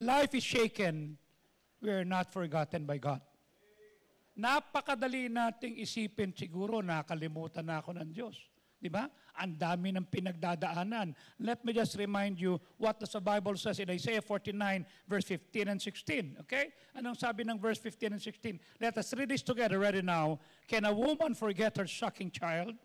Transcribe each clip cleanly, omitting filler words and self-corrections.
life is shaken, we are not forgotten by God. Napakadali nating isipin siguro, nakalimutan na ako ng Diyos. Di ba? Ang dami ng pinagdadaanan. Let me just remind you what the Bible says in Isaiah 49, verse 15 and 16. Okay? Anong sabi ng verse 15 and 16? Let us read this together ready now. Can a woman forget her sucking child,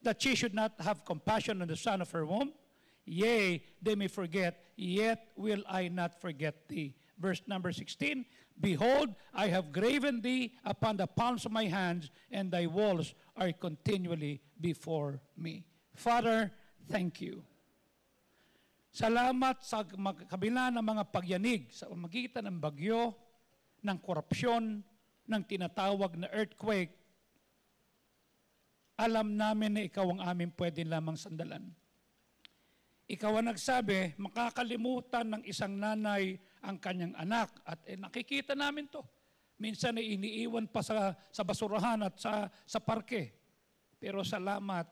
that she should not have compassion on the son of her womb? Yea, they may forget, yet will I not forget thee. Verse number 16, Behold, I have graven thee upon the palms of my hands, and thy walls are continually before me. Father, thank you. Salamat sa kabila ng mga pagyanig sa magitan ng bagyo, ng korupsyon, ng tinatawag na earthquake. Alam namin na ikaw ang aming pwede lamang sandalan. Ikaw ang nagsabi, makakalimutan ng isang nanay ang kanyang anak. At nakikita namin to. Minsan ay iniiwan pa sa basurahan at sa parke. Pero salamat,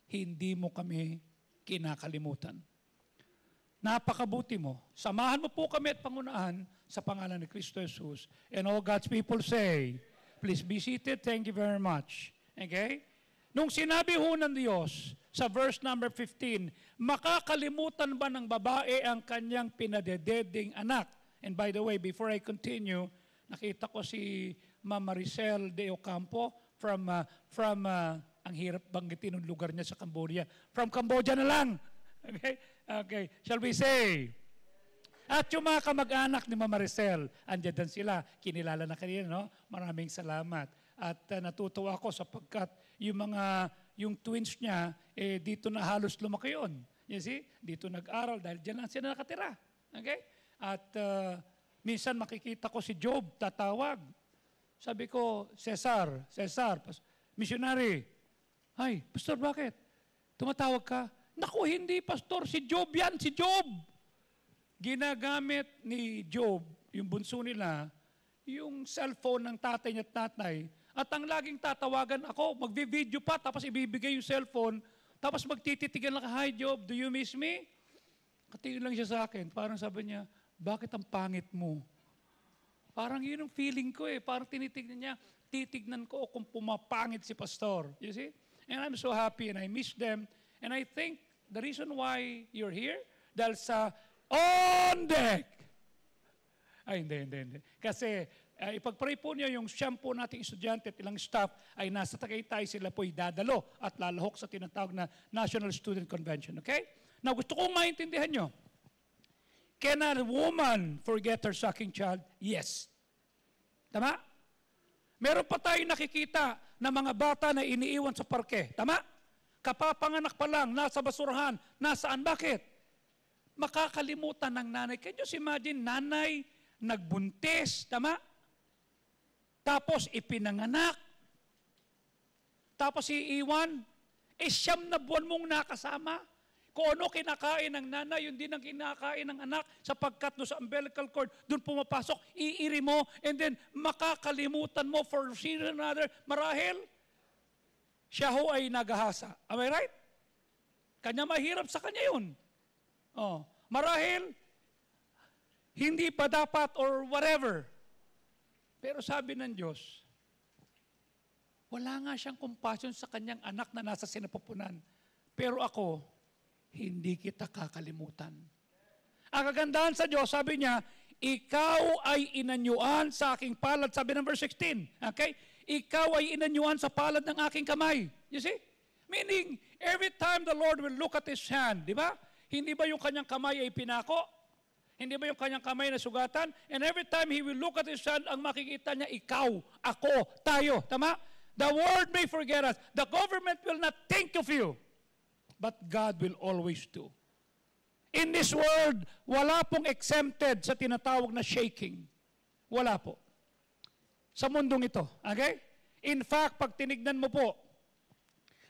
hindi mo kami kinakalimutan. Napakabuti mo. Samahan mo po kami at pangunahan sa pangalan ni Kristo Jesus. And all God's people say, please be seated. Thank you very much. Okay? Nung sinabi ho ng Diyos, sa verse number 15, makakalimutan ba ng babae ang kanyang pinadededing anak? And by the way, before I continue, nakita ko si Mama Maricel de Ocampo from ang hirap banggitin ng lugar niya sa Cambodia. From Cambodia na lang. Okay? Okay. Shall we say? At yung mga kamag-anak ni Mama Maricel, andyan sila. Kinilala na kanina, no? Maraming salamat. At natutuwa ako sapagkat yung twins niya, dito na halos lumaki yun. You see? Dito nag-aral dahil dyan lang sila nakatira. Okay? At minsan makikita ko si Job, tatawag. Sabi ko, Cesar, missionary. Ay, Pastor, bakit? Tumatawag ka? Naku, hindi, Pastor, si Job yan, si Job. Ginagamit ni Job, yung bunso nila, yung cellphone ng tatay niya at tatay, at ang laging tatawagan ako, magvi-video pa, tapos ibibigay yung cellphone, tapos magtititigan lang, Hi Job, do you miss me? Katingin lang siya sa akin, parang sabi niya, bakit ang pangit mo? Parang yun ang feeling ko parang tinitignan niya, titignan ko kung pumapangit si Pastor. You see? And I'm so happy and I miss them. And I think the reason why you're here, dahil sa on deck. Ay, hindi. Kasi ipag-pray po niyo yung shampoo nating estudyante at ilang staff ay nasa Tagaytay, sila po'y dadalo at lalahok sa tinatawag na National Student Convention. Okay? Now, gusto kong maintindihan nyo. Can a woman forget her sucking child? Yes. Tama? Meron pa tayong nakikita na mga bata na iniiwan sa parke. Tama? Kapapanganak pa lang, nasa basurahan, nasaan? Bakit? Makakalimutan ng nanay. Can you imagine, nanay, nagbuntis, tama? Tapos ipinanganak. Tapos iiwan. Siyam na buwan mong nakasama. Kung ano kinakain ng nanay, yun din ang kinakain ng anak sapagkat doon sa umbilical cord, doon pumapasok, iiri mo, and then makakalimutan mo for reason another, marahil, siya ho ay nagahasa. Am I right? Kanya mahirap sa kanya yun. Oh, marahil, hindi pa dapat or whatever. Pero sabi ng Diyos, wala nga siyang compassion sa kanyang anak na nasa sinapupunan. Pero ako, hindi kita kakalimutan. Ang kagandahan sa Diyos, sabi niya, ikaw ay inanyuan sa aking palad. Sabi ng verse 16, okay? Ikaw ay inanyuan sa palad ng aking kamay. You see? Meaning, every time the Lord will look at His hand, di ba? Hindi ba yung kanyang kamay ay pinako? Hindi ba yung kanyang kamay na sugatan? And every time He will look at His hand, ang makikita niya, ikaw, ako, tayo. Tama? The world may forget us. The government will not think of you. But God will always do. In this world, wala pong exempted sa tinatawag na shaking. Wala po. Sa mundong ito. Okay? In fact, pag tinignan mo po,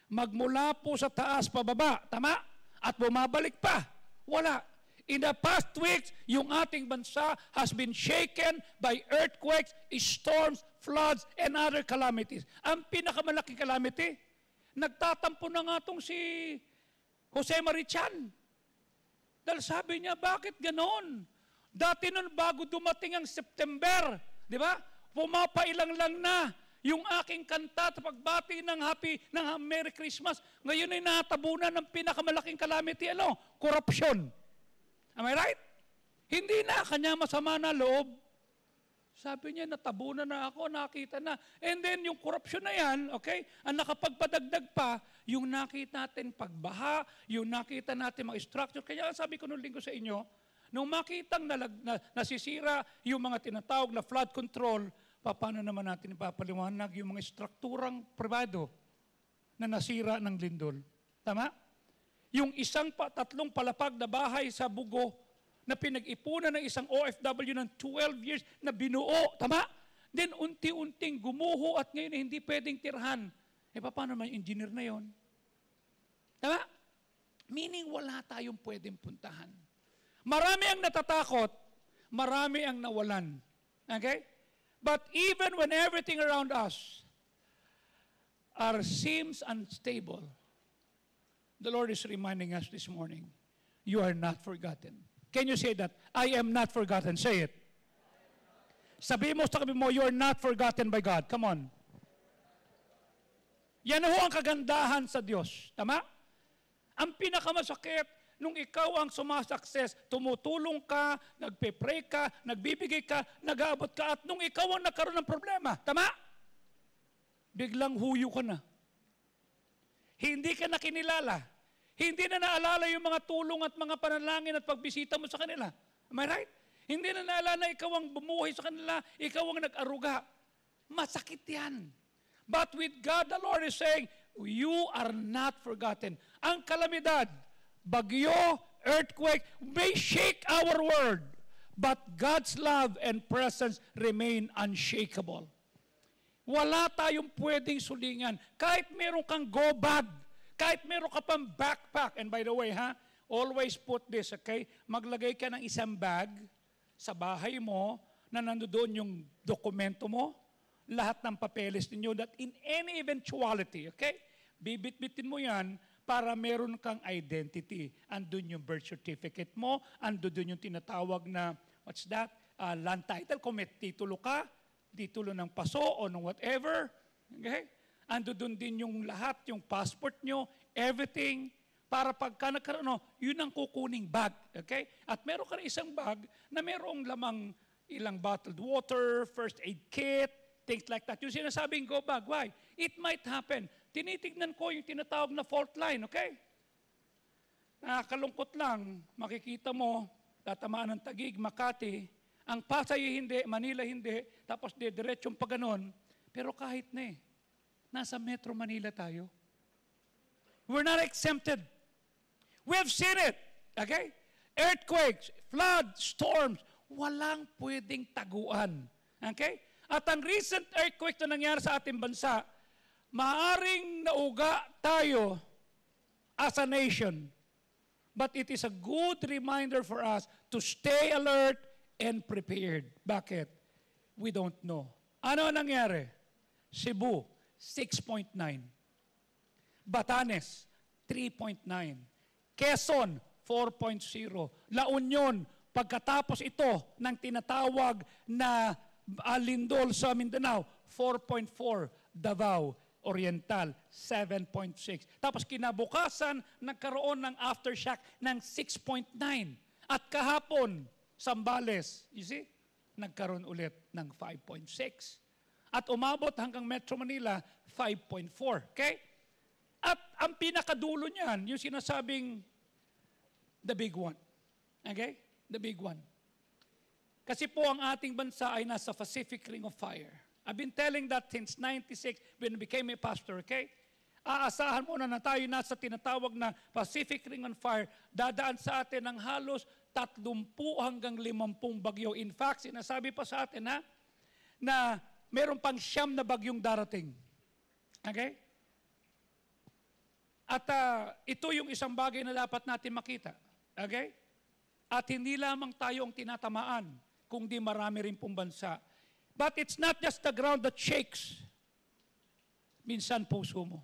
magmula po sa taas pababa, tama? At bumabalik pa. Wala. In the past weeks, yung ating bansa has been shaken by earthquakes, storms, floods, and other calamities. Ang pinakamalaking calamity, nagtatampo na nga itong si Jose Marichan. Dahil sabi niya, bakit ganon? Dati nun, bago dumating ang September, di ba? Pumapailang lang na yung aking kanta at pagbati ng Merry Christmas. Ngayon ay natabunan ng pinakamalaking calamity, corruption. Am I right? Hindi na, kanya masama na loob. Sabi niya, natabunan na ako, nakita na. And then, yung corruption na yan, okay, ang nakapagpadagdag pa, yung nakita natin pagbaha, yung nakita natin mga structure. Kaya sabi ko nung linggo sa inyo, nung makitang nasisira yung mga tinatawag na flood control, paano naman natin ipapaliwanag yung mga strukturang privado na nasira ng lindol? Tama? Yung tatlong palapag na bahay sa Bugo na pinag-ipunan ng isang OFW ng 12 years na binuo. Tama? Then unti-unting gumuho at ngayon hindi pwedeng tirhan. Paano naman yung engineer na yon? Tama? Meaning wala tayong pwedeng puntahan. Marami ang natatakot, marami ang nawalan. Okay? But even when everything around us seems unstable, the Lord is reminding us this morning, you are not forgotten. Can you say that? I am not forgotten. Say it. Sabi mo sa kabi mo, you are not forgotten by God. Come on. Yan ho ang kagandahan sa Diyos. Tama? Ang pinakamasakit, nung ikaw ang sumasakses, tumutulong ka, nagpe-pray ka, nagbibigay ka, nag-aabot ka, at nung ikaw ang nagkaroon ng problema, tama? Biglang huyo ka na. Hindi ka na kinilala. Hindi na naalala yung mga tulong at mga panalangin at pagbisita mo sa kanila. Am I right? Hindi na naalala na ikaw ang bumuhay sa kanila, ikaw ang nag-aruga. Masakit yan. But with God, the Lord is saying, you are not forgotten. Ang kalamidad, bagyo, earthquake, may shake our world, but God's love and presence remain unshakable. Wala tayong pwedeng sulingan. Kahit meron kang go bag, kahit meron ka pang backpack, and by the way, always put this, okay? Maglagay ka ng isang bag sa bahay mo na nandoon yung dokumento mo, lahat ng papeles ninyo, that in any eventuality, okay? Bibit-bitin mo yan para meron kang identity. Andun yung birth certificate mo, andun yung tinatawag na, what's that? Land title, kung may titulo ka, titulo ng paso o ng whatever, okay? Ando doon din yung lahat, yung passport nyo, everything, para pagka nagkaroon, yun ang kukuning bag. Okay? At meron ka rin isang bag na merong lamang ilang bottled water, first aid kit, things like that. Yung sinasabing go bag, why? It might happen. Tinitignan ko yung tinatawag na fault line, okay? Nakakalungkot lang, makikita mo, tatamaan ng Taguig, Makati, ang Pasay hindi, Manila hindi, tapos diretsong pa ganon, pero kahit na nasa Metro Manila tayo. We're not exempted. We have seen it. Okay? Earthquakes, floods, storms, walang pwedeng taguan. Okay? At ang recent earthquake na nangyari sa ating bansa, maaring nauga tayo as a nation. But it is a good reminder for us to stay alert and prepared. Bakit? We don't know. Ano nangyari? Cebu, 6.9. Batanes, 3.9. Quezon, 4.0. La Union, pagkatapos ito ng tinatawag na lindol sa Mindanao, 4.4. Davao Oriental, 7.6. Tapos kinabukasan, nagkaroon ng aftershock ng 6.9. At kahapon, Sambales, you see, nagkaroon ulit ng 5.6. At umabot hanggang Metro Manila, 5.4. Okay? At ang pinakadulo niyan, yung sinasabing the big one. Okay? The big one. Kasi po ang ating bansa ay nasa Pacific Ring of Fire. I've been telling that since 96 when I became a pastor, okay? Aasahan muna na tayo nasa tinatawag na Pacific Ring of Fire. Dadaan sa atin ng halos 30 hanggang 50 bagyo. In fact, sinasabi pa sa atin na meron pang 9 na bagyong darating. Okay? At ito yung isang bagay na dapat natin makita. Okay? At hindi lamang tayo ang tinatamaan, kundi marami rin pong bansa. But it's not just the ground that shakes. Minsan puso mo.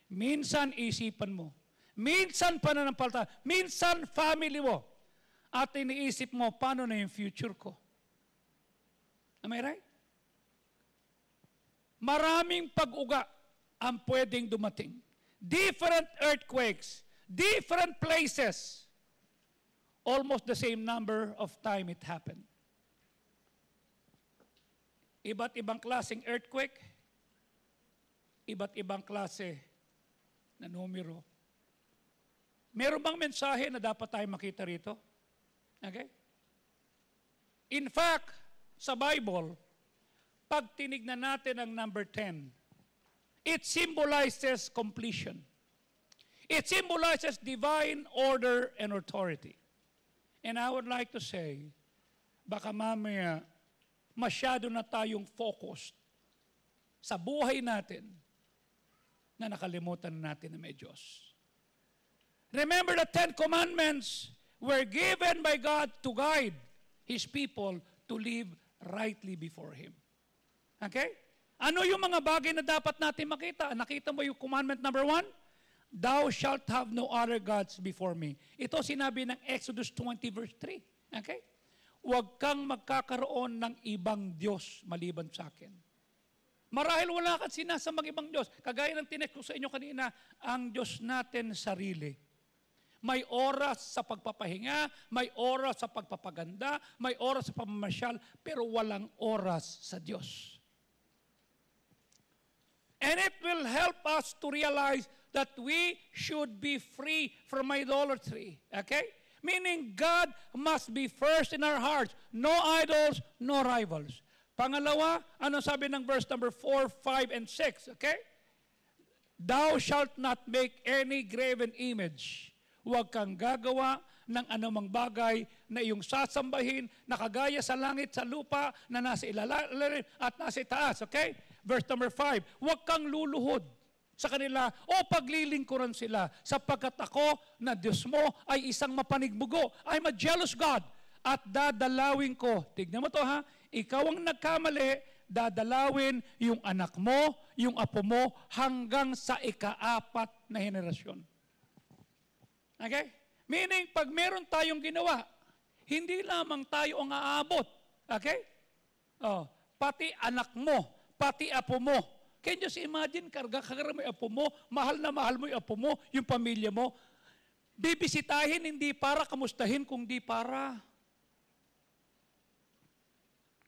Minsan isipan mo. Minsan pananampalataya. Minsan family mo. At iniisip mo, paano na yung future ko? Am I right? Maraming pag-uga ang pwedeng dumating. Different earthquakes, different places. Almost the same number of time it happened. Iba't ibang klaseng earthquake, iba't ibang klase na numero. Meron bang mensahe na dapat tayo makita rito? Okay? In fact, sa Bible, pag tinignan natin ang number 10, it symbolizes completion. It symbolizes divine order and authority. And I would like to say, baka mamaya, masyado na tayong focused sa buhay natin na nakalimutan natin na may Diyos. Remember, the 10 Commandments were given by God to guide His people to live rightly before Him. Okay? Ano yung mga bagay na dapat natin makita? Nakita mo yung commandment number 1? Thou shalt have no other gods before me. Ito sinabi ng Exodus 20 verse 3. Okay? Huwag kang magkakaroon ng ibang Diyos maliban sa akin. Marahil wala kang sinasamang ibang Diyos. Kagaya ng tinext ko sa inyo kanina, ang Diyos natin sarili. May oras sa pagpapahinga, may oras sa pagpapaganda, may oras sa pamamasyal, pero walang oras sa Diyos. And it will help us to realize that we should be free from idolatry. Okay? Meaning God must be first in our hearts. No idols, no rivals. Pangalawa, ano sabi ng verse number 4, 5, and 6? Okay? Thou shalt not make any graven image. Huwag kang gagawa ng anumang bagay na iyong sasambahin na kagaya sa langit, sa lupa, na nasa ilalim at nasa itaas. Okay? Verse number 5, huwag kang luluhod sa kanila o paglilingkuran sila sapagkat ako na Diyos mo ay isang mapanigbugo. I'm a jealous God at dadalawin ko. Tignan mo to ha, ikaw ang nagkamali, dadalawin yung anak mo, yung apo mo hanggang sa ika-4 na henerasyon. Okay? Meaning, pag meron tayong ginawa, hindi lamang tayo ang aabot. Okay? Oh, pati anak mo, pati apo mo. Can you just imagine, karga mo yung apo mo, mahal na mahal mo yung apo mo, yung pamilya mo. Bibisitahin hindi para kamustahin, kundi para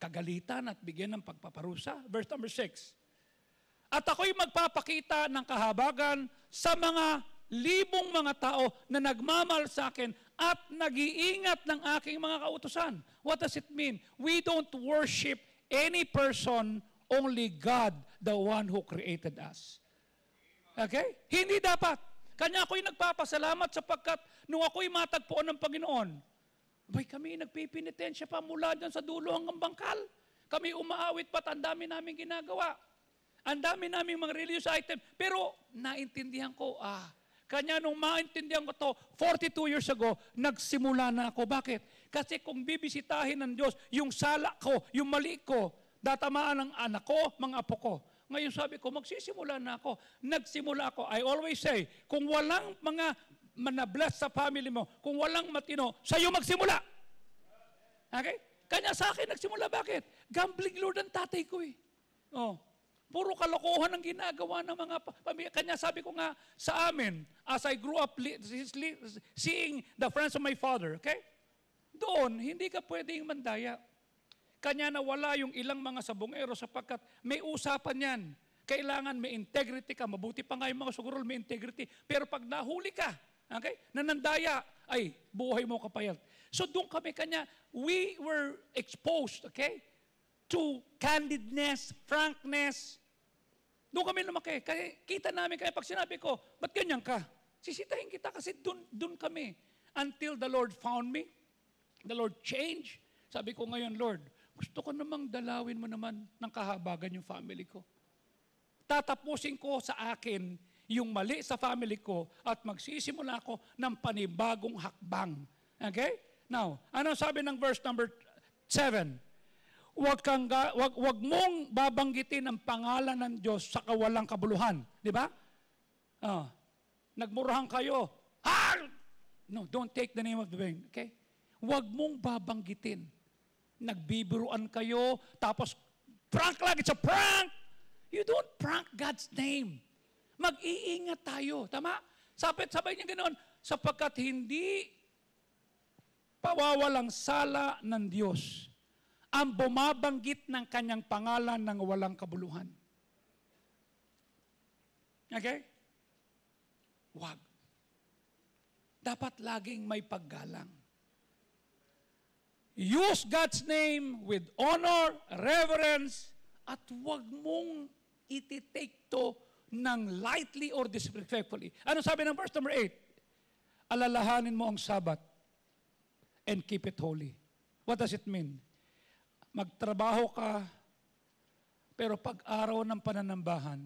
kagalitan at bigyan ng pagpaparusa. Verse number 6. At ako'y magpapakita ng kahabagan sa mga libong mga tao na nagmamahal sa akin at nag-iingat ng aking mga kautusan. What does it mean? We don't worship any person, only God, the one who created us. Okay? Hindi dapat. Kanya ako'y nagpapasalamat sapagkat nung ako'y matagpuan ng Panginoon, abay kami nagpipinitensya pa mula dyan sa dulo hanggang bangkal. Kami umaawit pat, ang dami namin ginagawa. Ang dami namin mga religious item. Pero naintindihan ko, kanya nung maintindihan ko to, 42 years ago, nagsimula na ako. Bakit? Kasi kung bibisitahin ng Diyos, yung sala ko, yung mali ko, datamaan ng anak ko, mga apo ko. Ngayon sabi ko, magsisimula na ako. Nagsimula ako. I always say, kung walang mga manabless sa family mo, kung walang matino, sa'yo magsimula. Okay? Kanya sa akin nagsimula. Bakit? Gambling lord ang tatay ko eh. Oh. Puro kalokohan ang ginagawa ng mga pamilya. Kanya sabi ko nga sa amin, as I grew up seeing the friends of my father, okay? Doon, hindi ka pwedeng mandaya. Kanya nawala yung ilang mga sabongero sapagkat may usapan yan. Kailangan may integrity ka. Mabuti pa nga yung mga sugurol, may integrity. Pero pag nahuli ka, okay, nanandaya, ay, buhay mo kapayat. So doon kami kanya, we were exposed, okay, to candidness, frankness. Doon kami lumaki. Kaya kita namin, kaya pag sinabi ko, ba't ganyan ka? Sisitahin kita kasi doon kami. Until the Lord found me, the Lord changed. Sabi ko ngayon, Lord, gusto ko namang dalawin mo naman ng kahabagan yung family ko. Tatapusin ko sa akin yung mali sa family ko at magsisimula ako ng panibagong hakbang. Okay? Now, ano sabi ng verse number 7? Wag mong babanggitin ang pangalan ng Diyos sa kawalang kabuluhan. Di ba? Nagmurahan kayo. No, don't take the name of the bank. Okay? huwag mong babanggitin. Nagbibiruan kayo, tapos prank lang, it's a prank. You don't prank God's name. Mag-iingat tayo, tama? Sabay niya ganoon, sapagkat hindi pawawalang sala ng Diyos ang bumabanggit ng kanyang pangalan ng walang kabuluhan. Okay? Wag. Dapat laging may paggalang. Use God's name with honor, reverence, at wag mong iti-take to ng lightly or disrespectfully. Ano sabi ng verse number 8? Alalahanin mo ang Sabat and keep it holy. What does it mean? Magtrabaho ka, pero pag-araw ng pananambahan,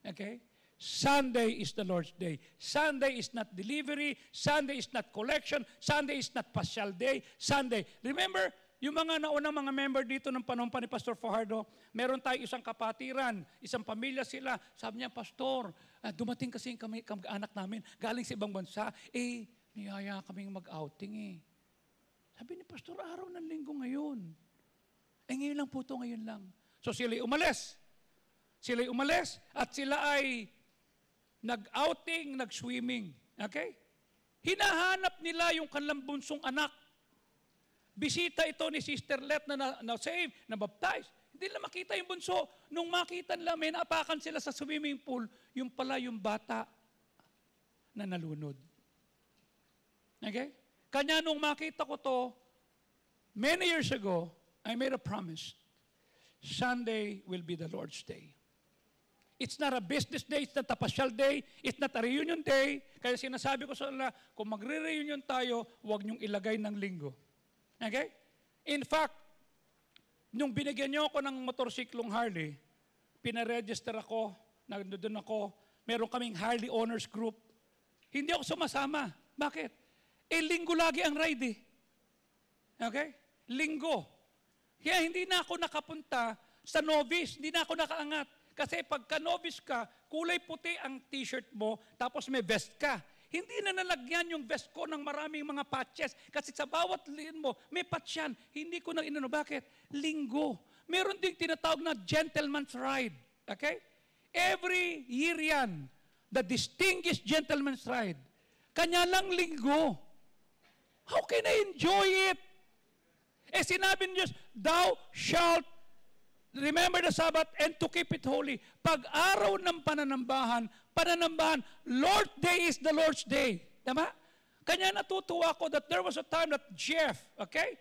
okay? Sunday is the Lord's day. Sunday is not delivery. Sunday is not collection. Sunday is not pasyal day. Sunday. Remember, yung mga naunang mga member dito ng panahon pa ni Pastor Fajardo, meron tayo isang kapatiran, isang pamilya sila. Sabi niya, Pastor, dumating kasi kami, anak namin, galing sa ibang bansa, niyaya kaming mag-outing eh. Sabi ni Pastor, araw ng linggo ngayon. Ngayon lang po ito, ngayon lang. So sila'y umalis. Sila'y umalis at sila ay nag-outing, nag-swimming. Okay? Hinahanap nila yung kanilang bunsong anak. Bisita ito ni Sister Let na save, na baptize. Hindi nila makita yung bunso. Nung makita nila, may naapakan sila sa swimming pool, yung pala yung bata na nalunod. Okay? Kanya nung makita ko to, many years ago, I made a promise. Sunday will be the Lord's day. It's not a business day, it's not a pasyal day, it's not a reunion day. Kaya sinasabi ko sa kanila, kung magre-reunion tayo, huwag niyong ilagay ng linggo. Okay? In fact, nung binigyan niyo ako ng motorsiklong Harley, pinaregister ako, nandun ako, meron kaming Harley Owners Group. Hindi ako sumasama. Bakit? Linggo lagi ang ride eh. Okay? Linggo. Kaya hindi na ako nakapunta sa novice, hindi na ako nakaangat. Kasi pagka novice ka, kulay puti ang t-shirt mo, tapos may vest ka. Hindi na nalagyan yung vest ko ng maraming mga patches. Kasi sa bawat lin mo, may patch yan. Hindi ko na inano. Bakit? Linggo. Meron ding tinatawag na gentleman's ride. Okay? Every year yan. The distinguished gentleman's ride. Kanya lang linggo. How can I enjoy it? Sinabi ni Diyos, thou shalt remember the Sabbath and to keep it holy. Pag araw ng pananambahan, Lord's Day is the Lord's Day. Tama? Kanya natutuwa ko that there was a time that Jeff, okay,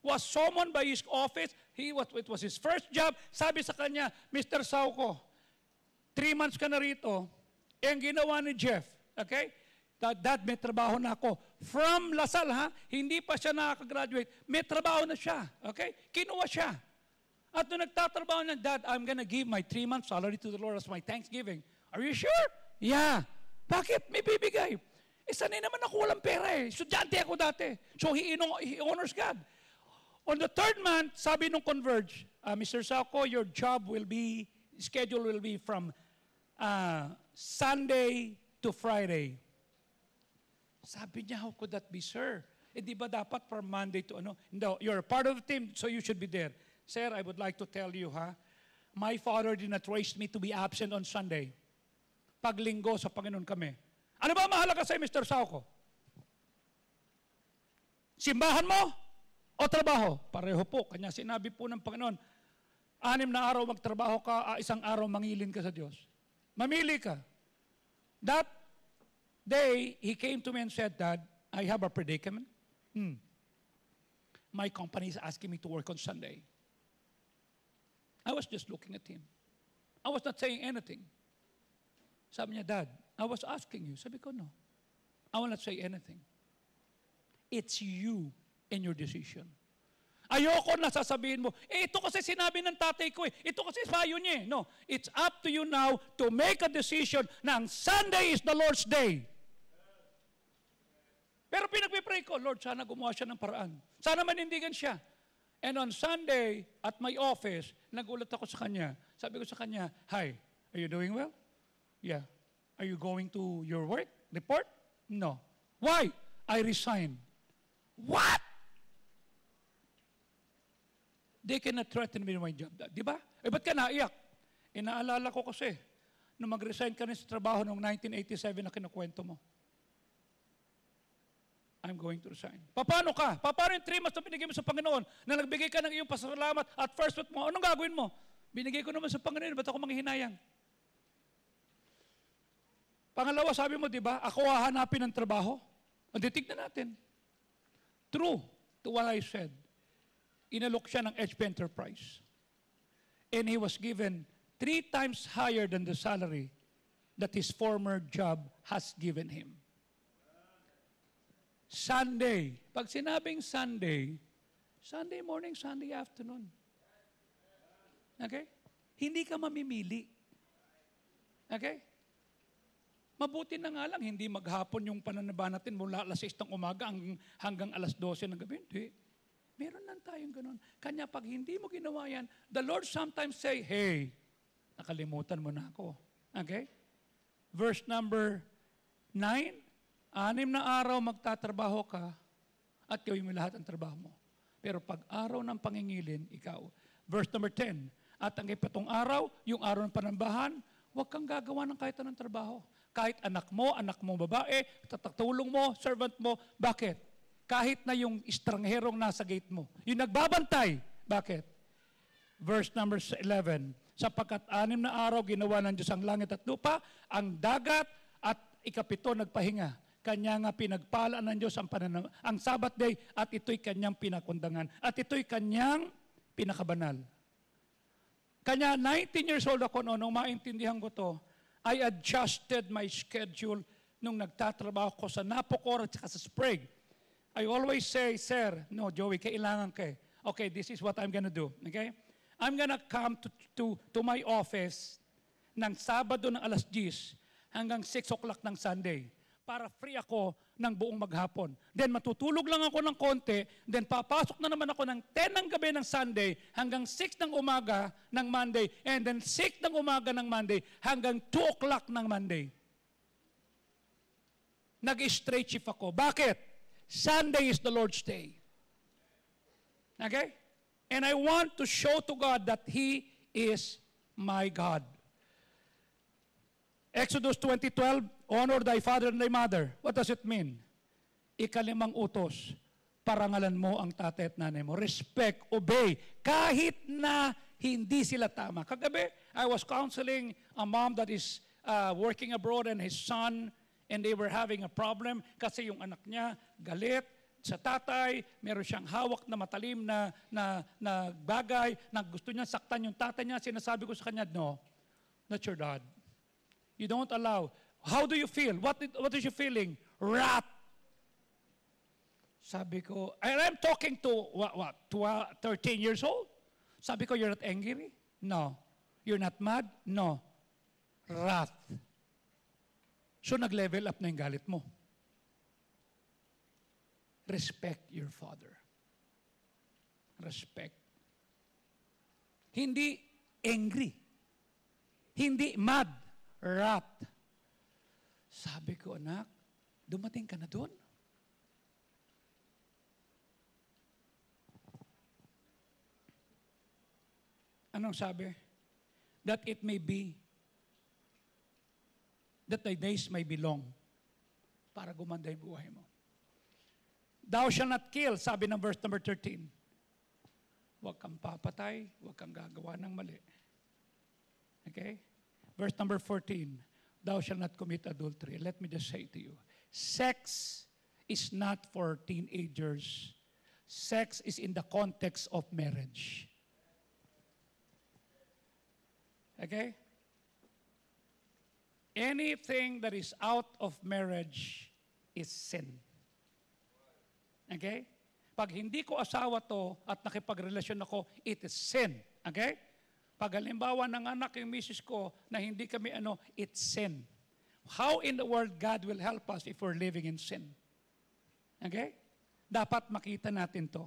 was summoned by his office. It was his first job. Sabi sa kanya, Mr. Sauco, 3 months ka na rito. Ang ginawa ni Jeff, okay, Dad, may trabaho na ako. From Lasal, hindi pa siya nakaka-graduate, may trabaho na siya. Okay? Kinuha siya. At nung nagtatrabaho niya, Dad, I'm gonna give my 3 months salary to the Lord as my Thanksgiving. Are you sure? Yeah. Bakit? May bibigay. Sanay naman ako walang pera eh. Estudyante ako dati. So he honors God. On the 3rd month, sabi nung Converge, Mr. Sauco, your schedule will be from Sunday to Friday. Sabi niya, how could that be, sir? Di ba dapat from Monday to ano? No, you're a part of the team, so you should be there. Sir, I would like to tell you, my father did not raise me to be absent on Sunday. Pag linggo sa Panginoon kami. Ano ba mahalaga sa'yo, Mr. Sauco? Simbahan mo o trabaho? Pareho po. Kanya sinabi po ng Panginoon, 6 na araw magtrabaho ka, 1 araw mangilin ka sa Diyos. Mamili ka. That day, he came to me and said, Dad, I have a predicament. My company is asking me to work on Sunday. I was just looking at him. I was not saying anything. Sabi niya, Dad, I was asking you. Sabi ko, no. I will not say anything. It's you and your decision. Ayoko na sasabihin mo, ito kasi sinabi ng tatay ko eh. Ito kasi payo niya eh. No, it's up to you now to make a decision na ang Sunday is the Lord's day. Pero pinagpipray ko, Lord, sana gumawa siya ng paraan. Sana manindigan siya. And on Sunday, at my office, nagulat ako sa kanya. Sabi ko sa kanya, Hi, are you doing well? Yeah. Are you going to your work? Report? No. Why? I resigned. What? They cannot threaten me with my job. Di ba? Eh, ba't ka naiyak? Inaalala ko kasi, nung mag-resign ka rin sa trabaho noong 1987 na kinukwento mo. I'm going to resign. Paano ka? Paano yung 3 months na binigay mo sa Panginoon na nagbigay ka ng iyong pasalamat at first fruit mo? Anong gagawin mo? Binigay ko naman sa Panginoon, ba't ako manghihinayang? Pangalawa, sabi mo, di ba, ako hahanapin ng trabaho. O, titignan natin. True to what I said. Inalok siya ng HP Enterprise. And he was given 3 times higher than the salary that his former job has given him. Sunday. Pag sinabing Sunday, Sunday morning, Sunday afternoon. Okay? Hindi ka mamimili. Okay? Mabuti na nga lang, hindi maghapon yung pananaba natin mula alas 6 ng umaga hanggang alas 12 ng gabi. Hindi. Meron lang tayong ganun. Kanya pag hindi mo ginawa yan, the Lord sometimes say, hey, nakalimutan mo na ako. Okay? Verse number 9, 6 na araw magtatrabaho ka at gawin mo lahat ang trabaho mo. Pero pag araw ng pangingilin, ikaw. Verse number 10, at ang 7 araw, yung araw ng panambahan, huwag kang gagawa ng kahit anong trabaho. Kahit anak mo babae, tatatulong mo, servant mo, bakit? Kahit na yung estrangerong nasa gate mo. Yung nagbabantay, bakit? Verse number 11, sapagkat 6 na araw ginawa ng Diyos ang langit at lupa, ang dagat at 7 nagpahinga. Kanya nga pinagpala ng Diyos ang Sabbath day at ito'y kanyang pinakundangan. At ito'y kanyang pinakabanal. Kanya 19 years old ako noon, nung maintindihan ko to, I adjusted my schedule nung nagtatrabaho ko sa Napocor at sa Sprague. I always say, sir, no, Joey, kailangan ka. Okay, this is what I'm gonna do. Okay? I'm gonna come to my office ng Sabado ng alas 10 hanggang 6 o'clock ng Sunday para free ako ng buong maghapon. Then matutulog lang ako ng konti, then papasok na naman ako ng 10 ng gabi ng Sunday hanggang 6 ng umaga ng Monday, and then 6 ng umaga ng Monday hanggang 2 o'clock ng Monday. Nag-straight shift ako. Bakit? Sunday is the Lord's day. Okay? And I want to show to God that He is my God. Exodus 20:12, honor thy father and thy mother. What does it mean? 5 utos, parangalan mo ang tatay at nanay mo. Respect, obey, kahit na hindi sila tama. Kagabi, I was counseling a mom that is working abroad and his son, and they were having a problem kasi yung anak niya galit sa tatay, meron siyang hawak na matalim na bagay, na gusto niya saktan yung tatay niya. Sinasabi ko sa kanya, no, not your dad. You don't allow. How do you feel? What is your feeling? Wrath. Sabi ko, and I'm talking to, 13 years old? Sabi ko, you're not angry? No. You're not mad? No. Wrath. So nag-level up na yung galit mo. Respect your father. Respect. Hindi angry. Hindi mad. Wrath. Sabi ko, anak, dumating ka na doon? Anong sabi? That it may be, that thy days may be long, para gumanda yung buhay mo. Thou shall not kill, sabi ng verse number 13. Huwag kang papatay, huwag kang gagawa ng mali. Okay? Verse number 14, thou shall not commit adultery. Let me just say to you, sex is not for teenagers. Sex is in the context of marriage. Okay? Anything that is out of marriage is sin. Okay? Pag hindi ko asawa to at nakipagrelasyon ako, it is sin. Okay? Pag halimbawa ng anak yung misis ko na hindi kami it's sin. How in the world God will help us if we're living in sin? Okay? Dapat makita natin to.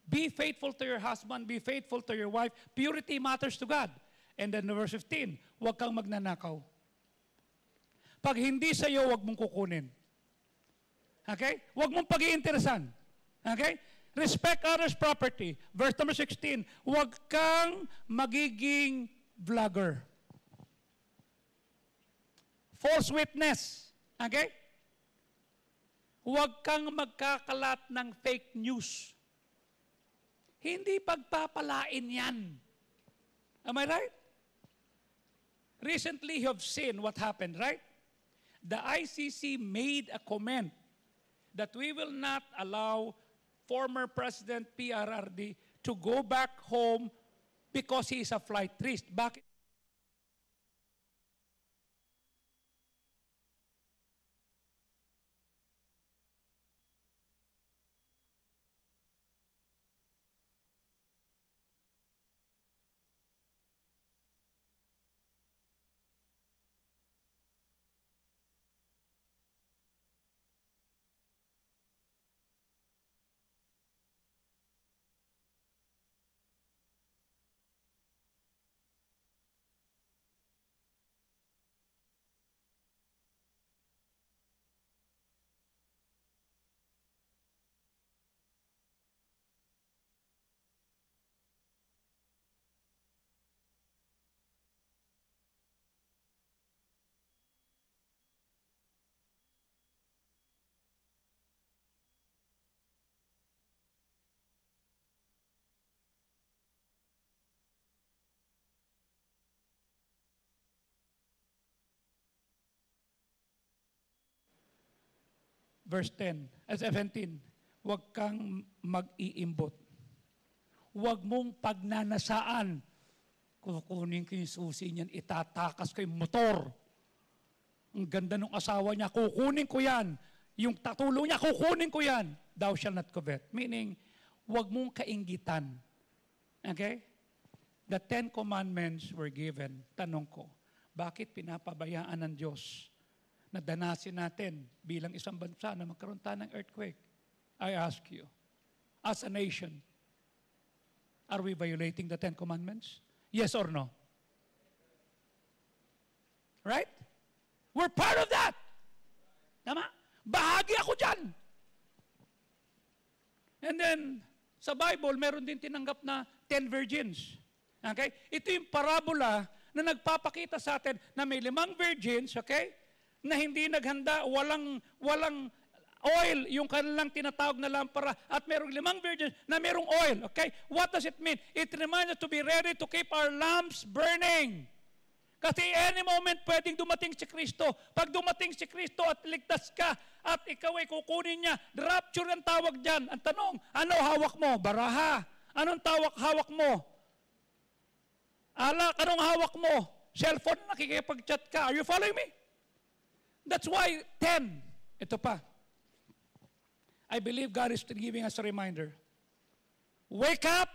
Be faithful to your husband, be faithful to your wife. Purity matters to God. And then verse 15, huwag kang magnanakaw. Pag hindi sa'yo, huwag mong kukunin. Okay? Huwag mong pag-iinteresan. Okay? Respect others' property. Verse number 16, huwag kang magiging vlogger. False witness. Okay? Huwag kang magkakalat ng fake news. Hindi pagpapalain yan. Am I right? Recently, you have seen what happened, right? The ICC made a comment that we will not allow former President PRRD to go back home because he is a flight risk. Bakit? Verse 17, huwag kang mag-iimbot. Huwag mong pagnanasaan. Kukunin ko yung susi niyan, itatakas ko yung motor. Ang ganda ng asawa niya, kukunin ko yan. Yung tatulong niya, kukunin ko yan. Thou shall not covet. Meaning, huwag mong kainggitan. Okay? The 10 Commandments were given. Tanong ko, bakit pinapabayaan ng Diyos na danasin natin bilang isang bansa na magkaroon tayo ng earthquake? I ask you, as a nation, are we violating the 10 Commandments? Yes or no? Right? We're part of that. Tama? Bahagi ako dyan. And then, sa Bible, meron din tinanggap na 10 virgins. Okay? Ito yung parabola na nagpapakita sa atin na may 5 virgins, okay? Na hindi naghanda, walang oil, yung kanilang tinatawag na lampara, at merong 5 virgins na merong oil. Okay? What does it mean? It reminds us to be ready to keep our lamps burning. Kasi any moment pwedeng dumating si Kristo. Pag dumating si Kristo at ligtas ka, at ikaw ay kukunin niya, rapture ang tawag dyan. Ang tanong, ano hawak mo? Baraha. Anong hawak mo? Alak, anong hawak mo? Cellphone, nakikipag-chat ka. Are you following me? That's why 10. Ito pa. I believe God is giving us a reminder. Wake up,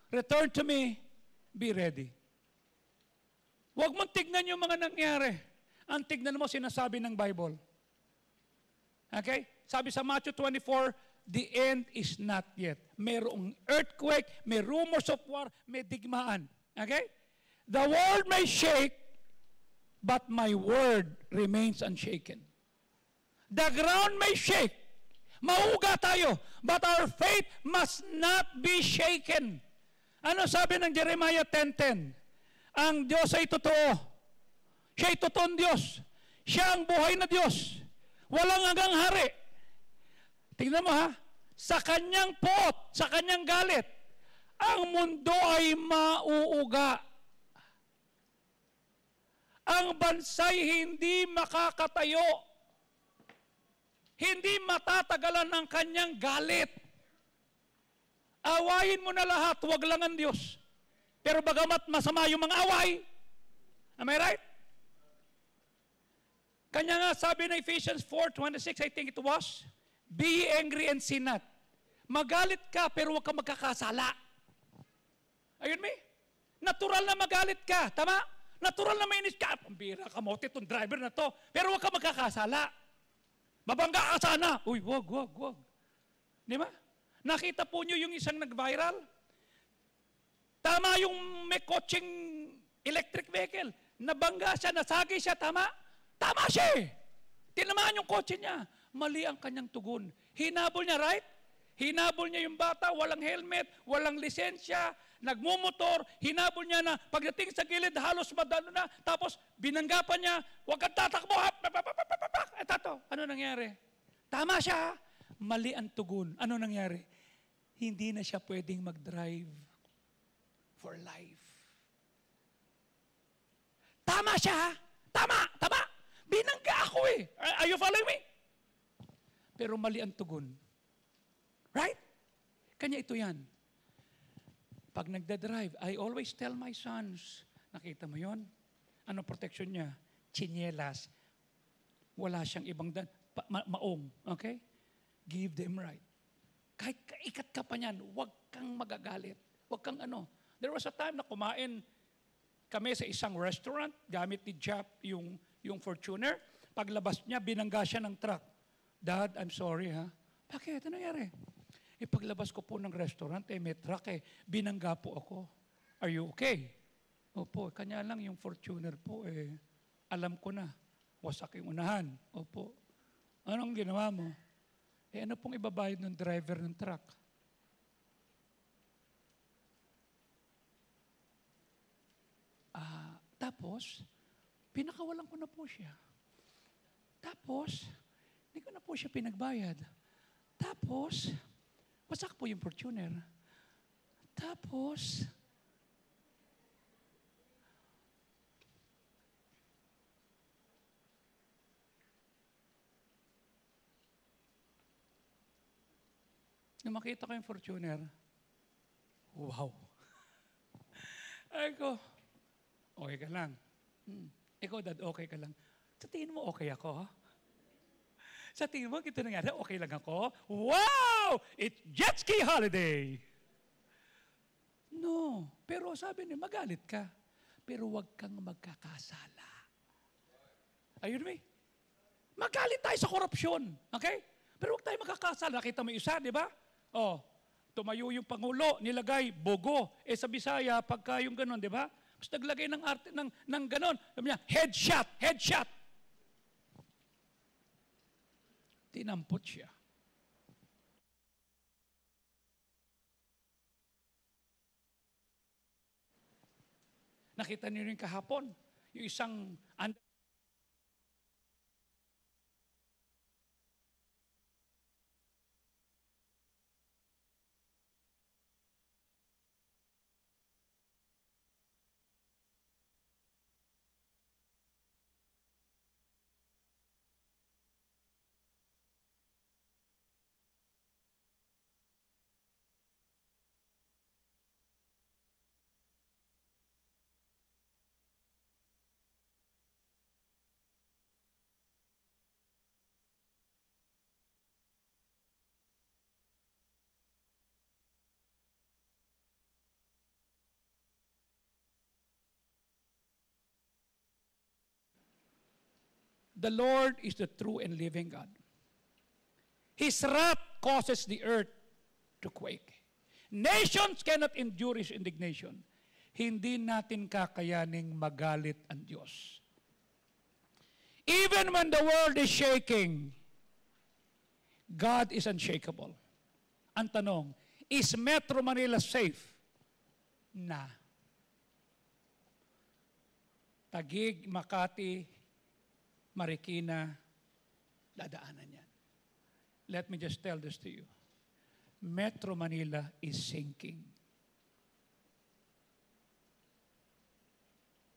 return to me, be ready. Huwag mong tignan yung mga nangyari. Ang tignan mo sinasabi ng Bible. Okay? Sabi sa Matthew 24, the end is not yet. Mayroong earthquake, may rumors of war, may digmaan. Okay? The world may shake, but my word remains unshaken. The ground may shake. Mauga tayo. But our faith must not be shaken. Ano sabi ng Jeremiah 10:10? Ang Diyos ay totoo. Siya ay totoong Diyos. Siya ang buhay na Diyos. Walang hanggang hari. Tingnan mo ha. Sa kanyang pot, sa kanyang galit, ang mundo ay mauuga. Ang bansa'y hindi makakatayo. Hindi matatagalan ng kanyang galit. Awayin mo na lahat, huwag lang ang Diyos. Pero bagamat masama yung mga away, am I right? Kanya nga sabi na Ephesians 4:26, I think it was, be angry and sin not. Magalit ka pero huwag ka magkakasala. Ayun me? Natural na magalit ka, tama? Natural na mainis ka. Pambira ka mo, itong driver na to. Pero huwag ka magkakasala. Mabangga ka sana. Uy, wag. Di ba? Nakita po nyo yung isang nag-viral? Tama yung may coaching electric vehicle. Nabangga siya, nasagi siya, tama? Tama siya eh. Tinamaan yung kotse niya. Mali ang kanyang tugon. Hinabol niya, right? Hinabol niya yung bata, walang helmet, walang lisensya, nagmumotor, hinabol niya na pagdating sa gilid, halos madano na, tapos binanggapan niya, huwag kang tatakbo, eto, ano nangyari? Tama siya, mali ang tugon. Ano nangyari? Hindi na siya pwedeng mag-drive for life. Tama siya, tama. Binangga ako eh. Are you following me? Pero mali ang tugon. Right? Kanya ito yan. Pag nagda-drive, I always tell my sons, nakita mo yon? Ano protection niya? Chinelas. Wala siyang ibang maong. Okay? Give them right. Kahit ikat ka pa niyan, huwag kang magagalit. Huwag kang ano. There was a time na kumain kami sa isang restaurant, gamit ni Jap yung Fortuner. Paglabas niya, binangga siya ng truck. Dad, I'm sorry ha. Bakit? Ano nangyari? Paglabas ko po ng restaurant, may truck binangga po ako. Are you okay? Opo, kanya lang yung Fortuner po alam ko na. Wasak yung unahan. Opo. Anong ginawa mo? Ano pong ibabayad ng driver ng truck? Tapos, pinakawalan ko na po siya. Tapos, hindi ko na po siya pinagbayad. Tapos, wasak po yung Fortuner. Tapos, nung makita ko yung Fortuner, wow. Ay ko, okay ka lang. Ikaw, Dad, okay ka lang. Sa tingin mo, okay ako, ha? Sa tingin mo, ito nangyari, okay lang ako? Wow! It's jet ski holiday! No. Pero sabi niya, magalit ka. Pero huwag kang magkakasala. Ayun mo magalit tayo sa korupsyon. Okay? Pero huwag tayo magkakasala. Nakita mo isa, di ba? Tumayo yung Pangulo, nilagay, bogo. Sa Bisaya, pagka yung ganon, di ba? Mas naglagay ng arte ng ganon. Sabi niya, headshot. Tinampot siya. Nakita niyo rin kahapon, yung isang the Lord is the true and living God. His wrath causes the earth to quake. Nations cannot endure His indignation. Hindi natin kakayaning magalit ang Diyos. Even when the world is shaking, God is unshakable. Ang tanong, is Metro Manila safe? Na. Taguig, Makati, Marikina, dadaanan yan. Let me just tell this to you. Metro Manila is sinking.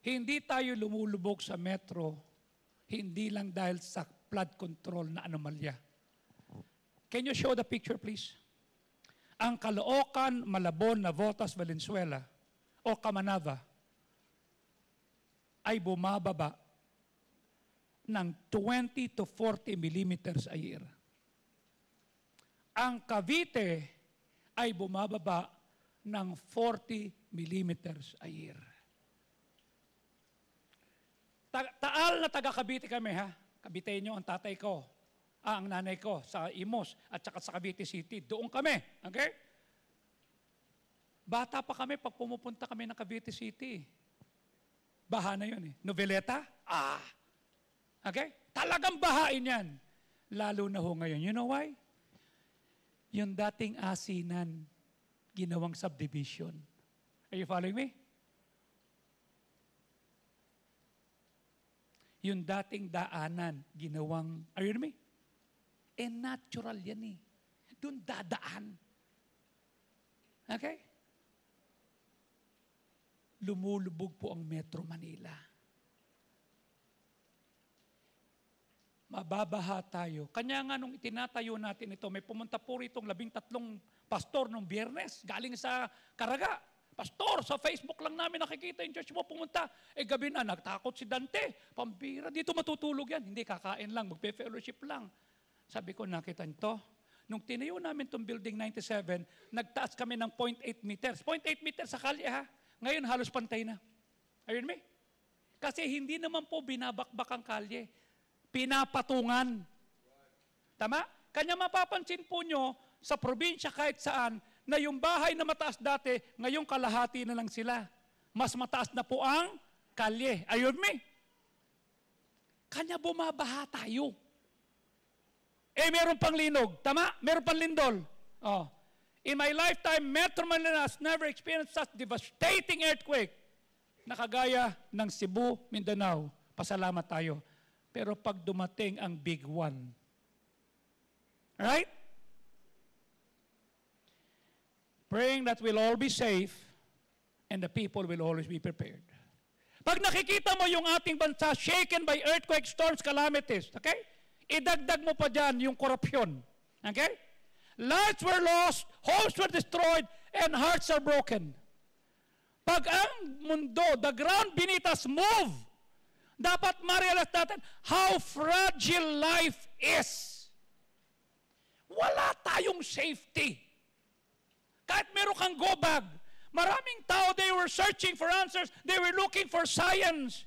Hindi tayo lumulubog sa metro, hindi lang dahil sa flood control na anomalya. Can you show the picture, please? Ang Caloocan, Malabon, Navotas, Valenzuela, o Kamanava, ay bumababa ng 20 to 40 millimeters a year. Ang Cavite ay bumababa ng 40 millimeters a year. Taal na taga Cavite kami, ha? Caviteño ang tatay ko, ang nanay ko sa Imos at saka sa Cavite City. Doon kami, okay? Bata pa kami pag pumupunta kami ng Cavite City. Baha na yun Noveleta? Okay? Talagang bahain yan. Lalo na ho ngayon. You know why? Yung dating asinan, ginawang subdivision. Are you following me? Yung dating daanan, ginawang, are you with me? Natural yan eh. Doon dadaan. Okay? Lumulubog po ang Metro Manila. Mababaha tayo. Kanya nga nung itinatayo natin ito, may pumunta po rito 13 pastor nung Biyernes, galing sa Caraga. Pastor, sa Facebook lang namin nakikita yung church mo pumunta. Gabi na, nagtakot si Dante. Pambira, dito matutulog yan. Hindi, kakain lang, magpe-fellowship lang. Sabi ko, nakita nito. Nung tinayo namin itong building 97, nagtaas kami ng 0.8 meters. 0.8 meters sa kalye ha. Ngayon halos pantay na. Are you with me? Kasi hindi naman po binabakbak ang kalye. Pinapatungan. Tama? Kanya mapapansin po nyo sa probinsya kahit saan na yung bahay na mataas dati, ngayong kalahati na lang sila. Mas mataas na po ang kalye. Are you with me? Kanya bumabaha tayo. Meron pang linog. Tama? Meron pang lindol. Oh. In my lifetime, Metro Manila has never experienced such devastating earthquake na kagaya ng Cebu, Mindanao. Pasalamat tayo. Pero pag dumating ang big one, right? Praying that we'll all be safe and the people will always be prepared. Pag nakikita mo yung ating bansa shaken by earthquake, storms, calamities, okay? Idagdag mo pa dyan yung korupsyon. Okay? Lives were lost, homes were destroyed, and hearts are broken. Pag ang mundo, the ground beneath us move, dapat ma-realize natin how fragile life is. Wala tayong safety. Kahit meron kang go bag, maraming tao, they were searching for answers, they were looking for science.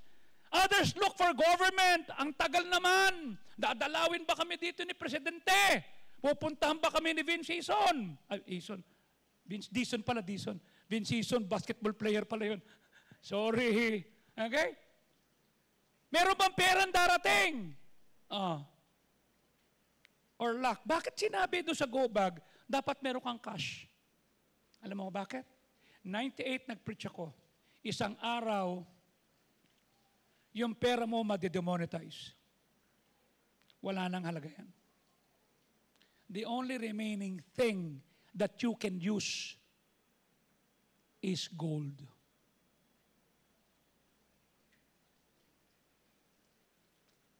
Others look for government. Ang tagal naman. Dadalawin ba kami dito ni Presidente? Pupuntahan ba kami ni Vince Dizon? Vince Dizon pala, Dizon. Vince Dizon, basketball player pala yun. Sorry. Okay? Meron bang perang darating? Or luck. Bakit sinabi doon sa go bag, dapat meron kang cash? Alam mo bakit? 98 nag-preach ako. Isang araw, yung pera mo madidemonetize. Wala nang halaga yan. The only remaining thing that you can use is gold.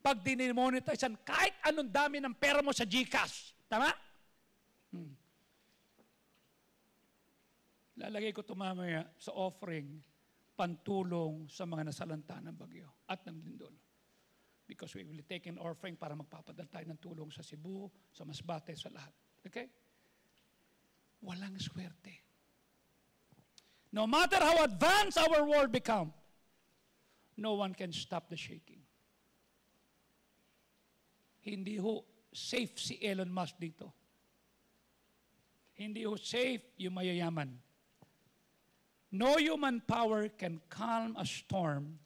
Pag dinemonetize, kahit anong dami ng pera mo sa GCash. Tama? Lalagay ko ito mamaya sa offering, pantulong sa mga nasalanta ng bagyo at ng lindol. Because we will take an offering para magpapadala tayo ng tulong sa Cebu, sa Masbate, sa lahat. Okay? Walang swerte. No matter how advanced our world become, no one can stop the shaking. Hindi ho safe si Elon Musk dito. Hindi ho safe yung mayayaman. No human power can calm a storm,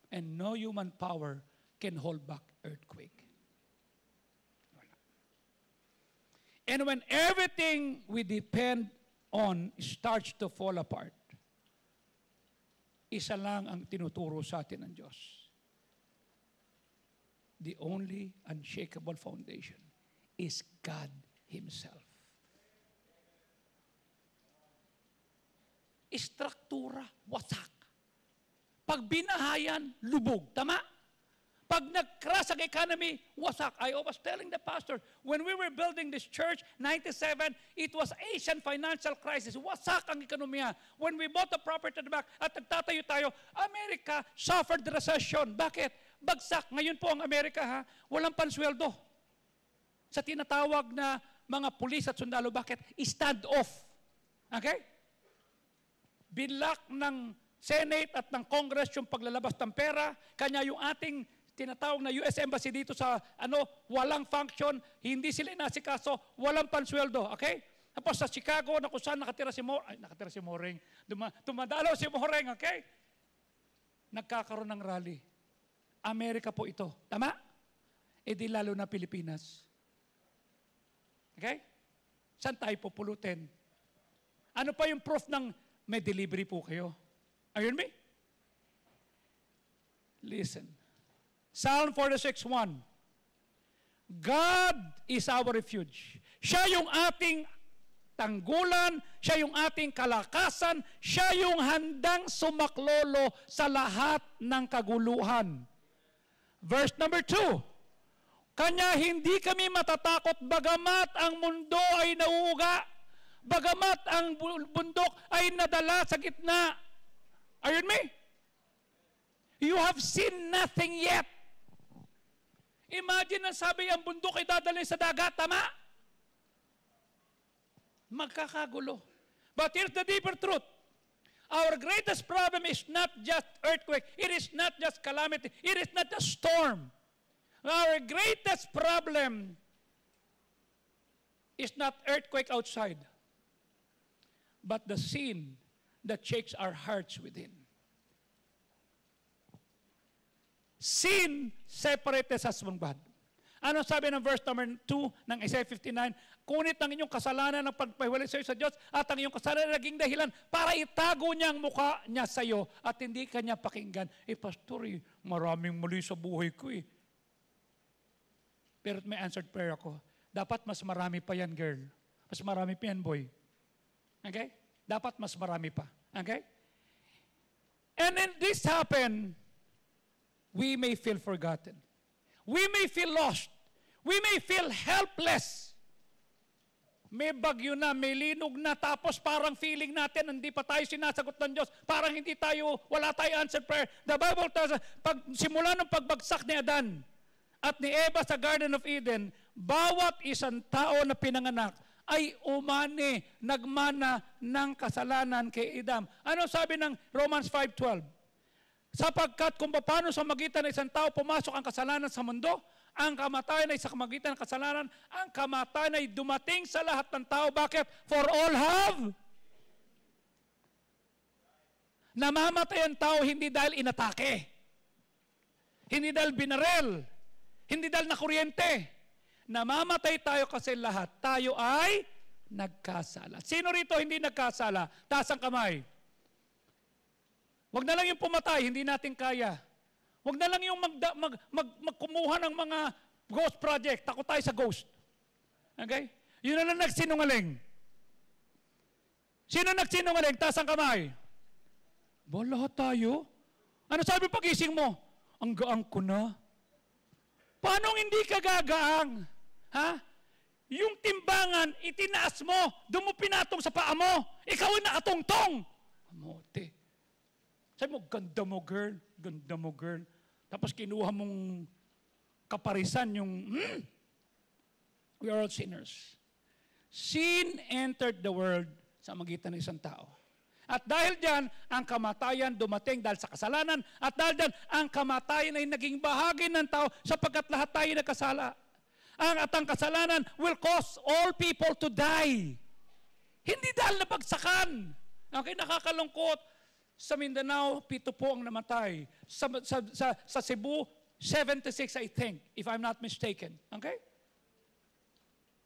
and no human power can hold back earthquake. And when everything we depend on starts to fall apart, isa lang ang tinuturo sa atin ng Diyos. The only unshakable foundation is God Himself. Istruktura, wasak. Pag binahayan, lubog. Tama? Pag nag-crash ang economy, wasak. I was telling the pastor, when we were building this church, 97, it was Asian financial crisis. Wasak ang ekonomiya. When we bought the property at the back at nagtatayo tayo, America suffered the recession. Bakit? Bagsak. Ngayon po ang Amerika, walang pansweldo. Sa tinatawag na mga pulis at sundalo, bakit? Stand off. Okay? Binlock ng Senate at ng Congress yung paglalabas ng pera, kanya yung ating tinatawag na US Embassy dito sa walang function, hindi sila inasikaso, walang pansweldo, okay? Tapos sa Chicago, na kung saan nakatira si Moreng, tumadalaw si Moreng, okay? Nagkakaroon ng rally. Amerika po ito, tama? Di lalo na Pilipinas. Okay? Saan tayo pupulutin? Ano pa yung proof ng may delivery po kayo? Are you with me? Listen. Psalm 46:1. God is our refuge. Siya yung ating tanggulan, siya yung ating kalakasan, siya yung handang sumaklolo sa lahat ng kaguluhan. Verse number 2. Kanya hindi kami matatakot bagamat ang mundo ay nauuga, bagamat ang bundok ay nadala sa gitna. Are you with me? You have seen nothing yet. Imagine ang sabi ang bundok ay dadalhin sa dagat, tama? Magkakagulo. But here's the deeper truth. Our greatest problem is not just earthquake. It is not just calamity. It is not just storm. Our greatest problem is not earthquake outside, but the sin that shakes our hearts within. Sin separates us from God. Ano sabi ng verse number 2 ng Isaiah 59? Kunit ang inyong kasalanan ng pagpahiwalay sa iyo sa Diyos at ang inyong kasalanan naging dahilan para itago niya ang mukha niya sa iyo at hindi kanya pakinggan. Pastor, maraming mali sa buhay ko Pero may answered prayer ako. Dapat mas marami pa yan, girl. Mas marami pa yan, boy. Okay? Dapat mas marami pa. Okay? And when this happen, we may feel forgotten. We may feel lost. We may feel helpless. May bagyo na, may linog na, tapos parang feeling natin, hindi pa tayo sinasagot ng Diyos. Parang hindi tayo, wala tayo answered prayer. The Bible tells us, simula ng pagbagsak ni Adan at ni Eva sa Garden of Eden, bawat isang tao na pinanganak ay umani, nagmana ng kasalanan kay Adam. Ano sabi ng Romans 5:12? Sapagkat kung paano sa magitan ng isang tao pumasok ang kasalanan sa mundo, ang kamatayan ay sa magitan ng kasalanan, ang kamatayan ay dumating sa lahat ng tao. Bakit? For all have. Namamatay ang tao hindi dahil inatake, hindi dahil binarel, hindi dahil nakuryente. Namamatay tayo kasi lahat tayo ay nagkasala. Sino rito hindi nagkasala? Taas ang kamay. Wag na lang yung pumatay, hindi natin kaya. Wag na lang yung magkumuha ng mga ghost project. Takot tayo sa ghost. Okay? Yun na lang nagsinungaling. Sino nagsinungaling? Taas ang kamay. Lahat tayo? Ano sabi pagising mo? Ang gaang ko na. Paano hindi ka gagaang? Ha? Yung timbangan, itinaas mo, doon mo pinatong sa paa mo. Ikaw ay nakatungtong. Amote. Sabi mo, ganda mo girl, ganda mo girl. Tapos kinuha mong kaparisan yung, we are all sinners. Sin entered the world sa magitan ng isang tao. At dahil dyan, ang kamatayan dumating dahil sa kasalanan. At dahil dyan, ang kamatayan ay naging bahagi ng tao sapagkat lahat tayo nagkasala. At ang kasalanan will cause all people to die. Hindi dahil nabagsakan. Okay, nakakalungkot. Sa Mindanao, 7 po ang namatay. Sa Cebu, 76 I think, if I'm not mistaken. Okay?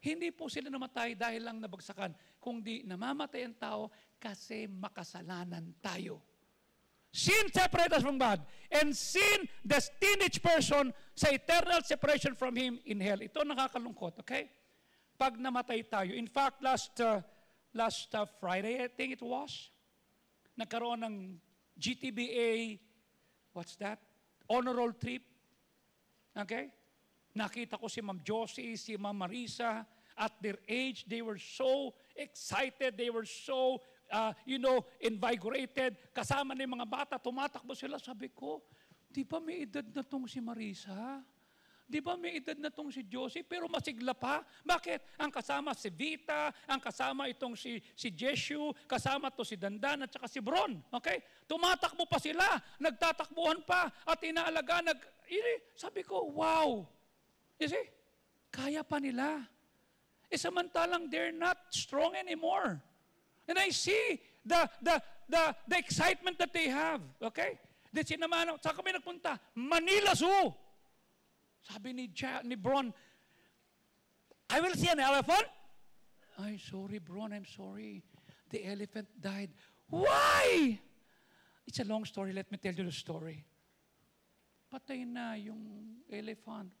Hindi po sila namatay dahil lang nabagsakan, kundi namamatay ang tao kasi makasalanan tayo. Sin separates us from God. And sin destined each person sa eternal separation from Him in hell. Ito nakakalungkot, okay? Pag namatay tayo. In fact, last Friday, I think it was, nagkaroon ng GTBA, what's that? Honor roll trip. Okay? Nakita ko si Ma'am Josie, si Ma'am Marisa. At their age, they were so excited. They were so, invigorated. Kasama na yung mga bata, tumatakbo sila. Sabi ko, di ba may edad na tong si Marisa? Di ba may edad na tong si Josie, pero masigla pa? Bakit? Ang kasama si Vita, ang kasama itong si Jeshu, kasama to si Dandan at saka si Bron. Okay? Tumatakbo pa sila, nagtatakbuhan pa, at inaalaga, sabi ko, wow! You see? Kaya pa nila. Samantalang they're not strong anymore. And I see the excitement that they have. Okay? Saan kami nagpunta? Manila Zoo. Sabi ni Bron, I will see an elephant. Ay, sorry, Bron, I'm sorry. The elephant died. Why? It's a long story. Let me tell you the story. Patay na yung elephant.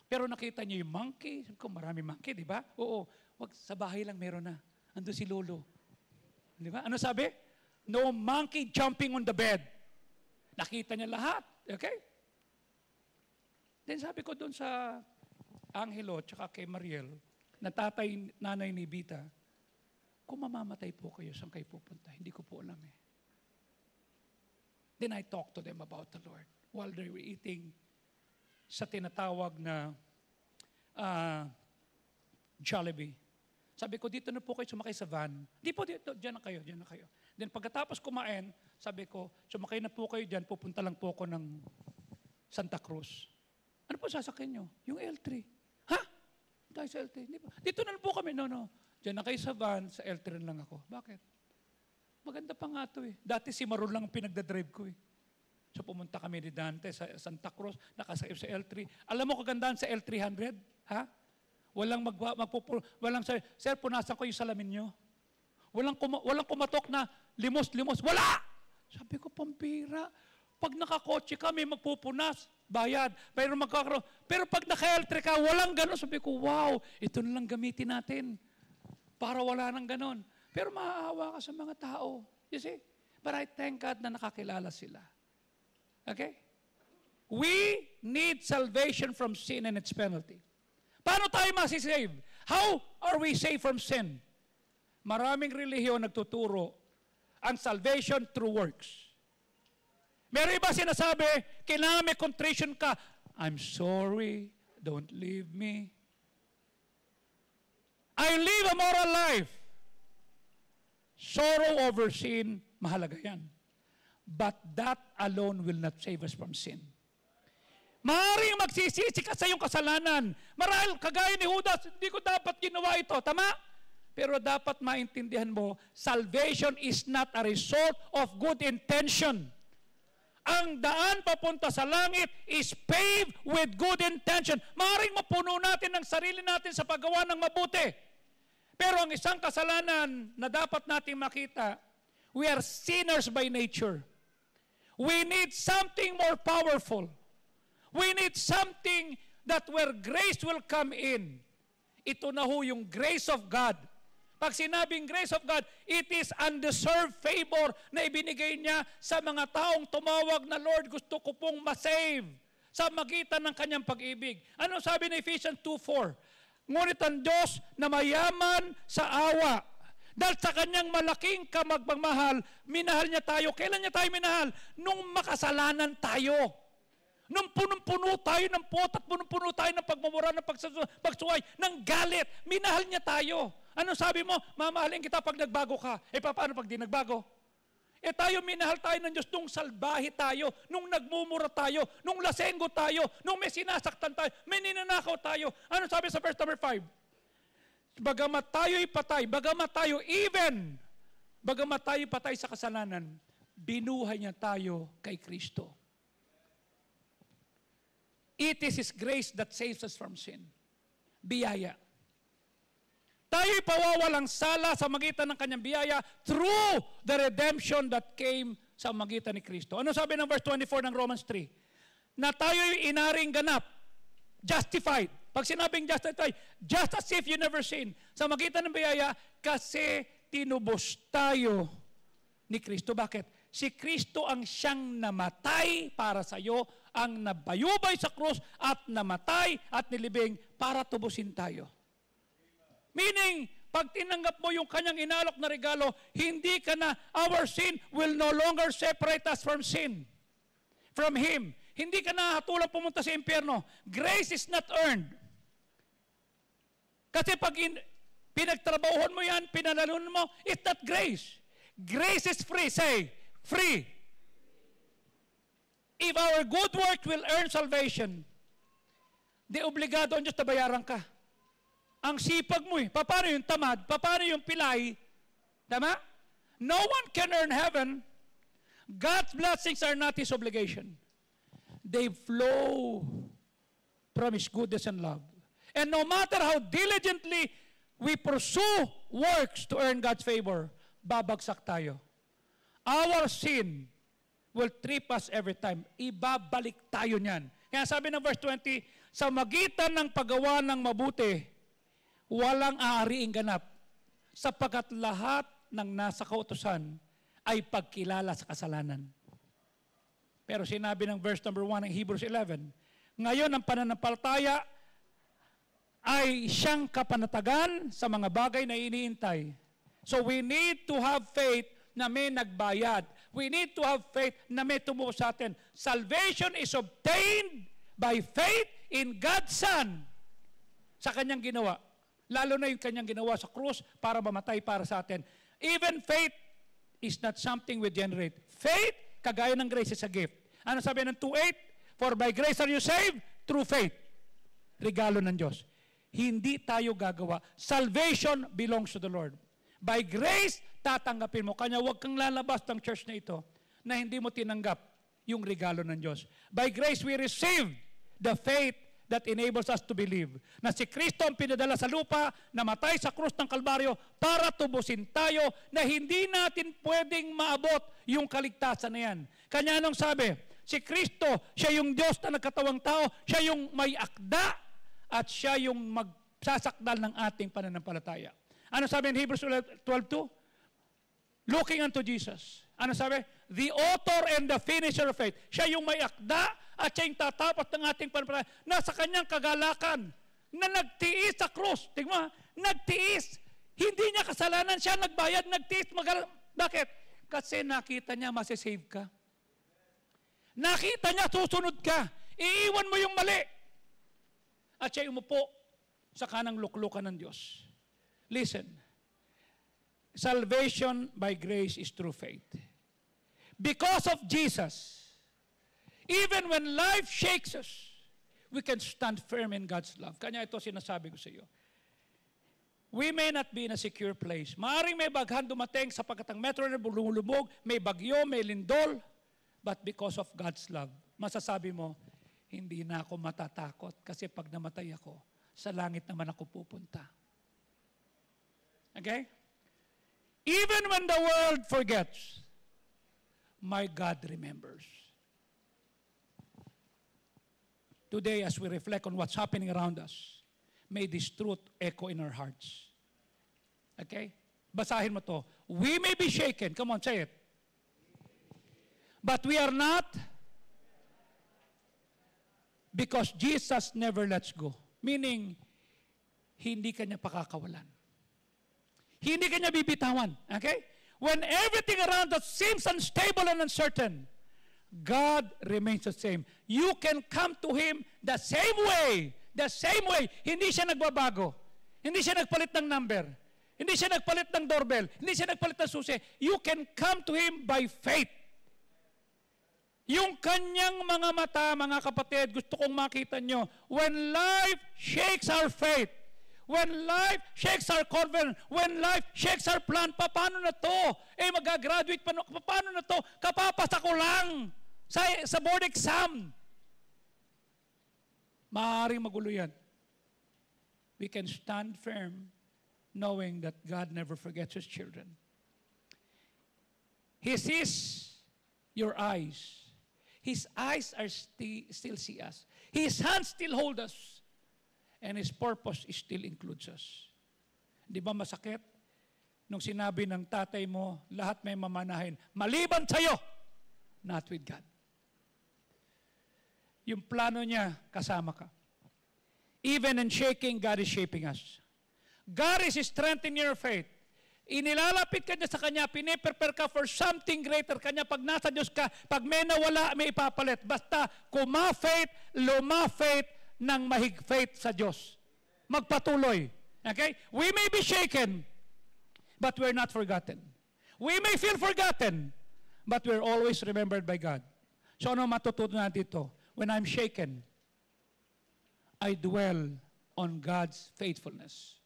Pero nakita niyo yung monkey. Sabi ko, marami monkey, di ba? Oo. Wag, sa bahay lang meron na. Ando si Lolo. Di ba? Ano sabi? No monkey jumping on the bed. Nakita niya lahat. Okay? Then sabi ko doon sa Angelo tsaka kay Mariel, na tatay, nanay ni Bita, kung mamamatay po kayo, saan kayo pupunta? Hindi ko po alam eh. Then I talked to them about the Lord while they were eating sa tinatawag na Jollibee. Sabi ko, dito na po kayo sumakay sa van. Di po dito, dyan na kayo, dyan na kayo. Then pagkatapos kumain, sabi ko, sumakay na po kayo dyan, pupunta lang po ako ng Santa Cruz. Ano po sasakyan nyo? Yung L3. Ha? Tayo sa L3. Dito na lang po kami. No. Diyan na kayo sa van, sa L3 lang ako. Bakit? Maganda pa nga ito eh. Dati si Maron lang ang pinagdadrive ko eh. So pumunta kami ni Dante sa Santa Cruz, nakasakip sa L3. Alam mo kagandahan sa L300? Ha? Walang sir, punasan ko yung salamin nyo. Walang kumatok na limos. Wala! Sabi ko, pampira. Pag nakakotse kami, magpupunas, bayad. Pero pag naka-L3 ka, walang ganon. Sabi ko, wow, ito na lang gamitin natin. Para wala nang ganon. Pero maaawa ka sa mga tao. You see? But I thank God na nakakilala sila. Okay? We need salvation from sin and its penalty. Paano tayo masisave? How are we saved from sin? Maraming relihiyon nagtuturo ang salvation through works. Meron iba sinasabi, kailangan may contrition ka. I'm sorry, don't leave me. I live a moral life. Sorrow over sin, mahalaga yan. But that alone will not save us from sin. Maaaring magsisisi ka sa iyong kasalanan. Marahil, kagaya ni Judas, hindi ko dapat ginawa ito. Tama? Pero dapat maintindihan mo, salvation is not a result of good intention. Ang daan papunta sa langit is paved with good intention. Maaaring mapuno natin ang sarili natin sa paggawa ng mabuti. Pero ang isang kasalanan na dapat nating makita, we are sinners by nature. We need something more powerful. We need something that where grace will come in. Ito na ho yung grace of God. Pag sinabing grace of God, it is undeserved favor na ibinigay niya sa mga taong tumawag na, Lord, gusto ko pong masave sa magitan ng kanyang pag-ibig. Ano sabi ni Ephesians 2:4? Ngunit ang Diyos na mayaman sa awa, dahil sa kanyang malaking kamagmahal, minahal niya tayo. Kailan niya tayo minahal? Nung makasalanan tayo. Nung punong-puno tayo ng pot at punong-puno tayo ng pagmumura, ng pagsuway, ng galit, minahal niya tayo. Ano sabi mo? Mamahalin kita pag nagbago ka. Paano pag di nagbago? Tayo, minahal tayo ng Diyos nung salbahe tayo, nung nagmumura tayo, nung lasenggo tayo, nung may sinasaktan tayo, may ninanakaw tayo. Ano sabi sa verse number 5? Bagamat tayo'y patay, bagamat tayo'y patay sa kasalanan, binuhay niya tayo kay Kristo. It is His grace that saves us from sin. Biyaya. Tayo'y pawawalang sala sa magitan ng kanyang biyaya through the redemption that came sa magitan ni Kristo. Ano sabi ng verse 24 ng Romans 3? Na tayo'y inaring ganap, justified. Pag sinabing justified, just as if you never sinned. Sa magitan ng biyaya, kasi tinubos tayo ni Kristo. Bakit? Si Kristo ang siyang namatay para sa iyo, ang nabayubay sa krus at namatay at nilibing para tubusin tayo. Meaning, pag tinanggap mo yung kanyang inalok na regalo, hindi ka na, our sin will no longer separate us from sin, from Him. Hindi ka na hatulang pumunta sa impyerno. Grace is not earned. Kasi pag pinagtrabahuhan mo yan, pinalalunan mo, it's not grace. Grace is free. Say, free. If our good work will earn salvation, di obligado ang Diyos na bayaran ka. Ang sipag mo eh. Paano yung tamad? Paano yung pilay? Tama? No one can earn heaven. God's blessings are not His obligation. They flow from His goodness and love. And no matter how diligently we pursue works to earn God's favor, babagsak tayo. Our sin will trip us every time. Ibabalik tayo niyan. Kaya sabi ng verse 20, sa magitan ng paggawa ng mabuti, walang aariing ganap, sapagkat lahat ng nasa kautusan ay pagkilala sa kasalanan. Pero sinabi ng verse number 1 ng Hebrews 11, ngayon ang pananampalataya ay siyang kapanatagan sa mga bagay na iniintay. So we need to have faith na may nagbayad. We need to have faith na may tumuo sa atin. Salvation is obtained by faith in God's Son sa kanyang ginawa. Lalo na yung kanyang ginawa sa krus para mamatay para sa atin. Even faith is not something we generate. Faith, kagaya ng grace, is a gift. Ano sabi ng 2:8? For by grace are you saved through faith. Regalo ng Diyos. Hindi tayo gagawa. Salvation belongs to the Lord. By grace, tatanggapin mo. Kanya huwag kang lalabas ng church na ito na hindi mo tinanggap yung regalo ng Diyos. By grace, we receive the faith that enables us to believe na si Kristo ang pinadala sa lupa, namatay sa krus ng Kalbaryo para tubusin tayo na hindi natin pwedeng maabot yung kaligtasan na yan. Kanya anong sabi? Si Kristo, siya yung Diyos na nagkatawang tao, siya yung may akda at siya yung magsasakdal ng ating pananampalataya. Ano sabi in Hebrews 12:2? Looking unto Jesus. Ano sabi? The author and the finisher of faith. Siya yung may akda at siya yung tatapos ng ating pananampalataya. Nasa kanyang kagalakan na nagtiis sa krus. Tingnan mo, nagtiis. Hindi niya kasalanan, siya nagbayad, nagtiis. Bakit? Kasi nakita niya masisave ka. Nakita niya susunod ka. Iiwan mo yung mali. At siya umupo sa kanang luklukan ng Diyos. Listen, salvation by grace is through faith. Because of Jesus, even when life shakes us, we can stand firm in God's love. Kanya ito sinasabi ko sa iyo. We may not be in a secure place. Maaring may baghan dumating sapagkat ang metro na lumulubog, may bagyo, may lindol, but because of God's love, masasabi mo, hindi na ako matatakot kasi pag namatay ako, sa langit naman ako pupunta. Okay? Even when the world forgets, my God remembers. Today, as we reflect on what's happening around us, may this truth echo in our hearts. Okay? Basahin mo to. We may be shaken. Come on, say it. But we are not, because Jesus never lets go. Meaning, hindi kanya pakakawalan. Hindi kanya bibitawan. Okay? When everything around us seems unstable and uncertain, God remains the same. You can come to Him the same way. The same way. Hindi siya nagbabago. Hindi siya nagpalit ng number. Hindi siya nagpalit ng doorbell. Hindi siya nagpalit ng susi. You can come to Him by faith. Yung kanyang mga mata, mga kapatid, gusto kong makita nyo, when life shakes our faith, when life shakes our confidence, when life shakes our plan, paano na to? Mag-graduate pa, paano na to? Kapapasa ko lang sa board exam. Maaaring magulo yan. We can stand firm knowing that God never forgets His children. He sees your eyes. His eyes are still see us. His hands still hold us. And His purpose still includes us. Di ba masakit? Nung sinabi ng tatay mo, lahat may mamanahin. Maliban sa'yo, not with God. Yung plano niya, kasama ka. Even in shaking, God is shaping us. God is strengthening your faith. Inilalapit ka niya sa Kanya, piniprepare ka for something greater. Kanya, pag nasa Diyos ka, pag may nawala, may ipapalit. Basta, kuma-faith, luma-faith, ng mahig-faith sa Diyos. Magpatuloy. Okay? We may be shaken, but we're not forgotten. We may feel forgotten, but we're always remembered by God. So ano matutunan dito? When I'm shaken, I dwell on God's faithfulness.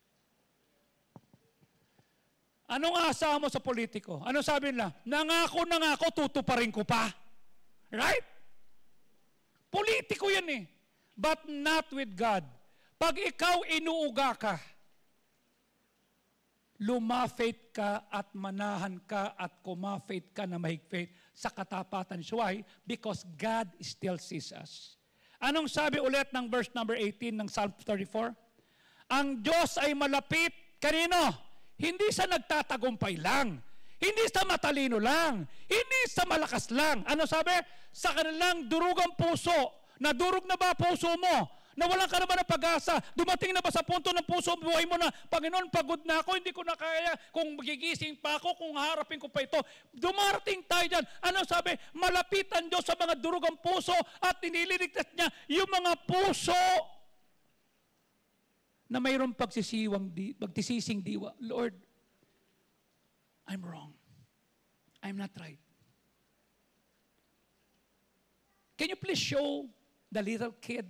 Anong asa mo sa politiko? Ano sabi nila? Nangako, tutuparin ko pa. Right? Politiko yan eh. But not with God. Pag ikaw inuuga ka, lumafate ka at manahan ka at kumafate ka na mahigpit sa katapatan. Why? Because God still sees us. Anong sabi ulit ng verse number 18 ng Psalm 34? Ang Diyos ay malapit. Kanino? Hindi sa nagtatagumpay lang. Hindi sa matalino lang. Hindi sa malakas lang. Ano sabi? Sa kanilang durugang puso. Nadurog na ba puso mo? Nawalan ka na ba ng pag-asa? Dumating na ba sa punto ng puso, buhay mo na, Panginoon, pagod na ako, hindi ko na kaya, kung magigising pa ako, kung harapin ko pa ito. Dumarating tayo dyan. Ano sabi? Malapitan Diyos sa mga durugang puso at nililigtas niya yung mga puso na mayroong pagtisising diwa. Lord, I'm wrong. I'm not right. Can you please show the little kid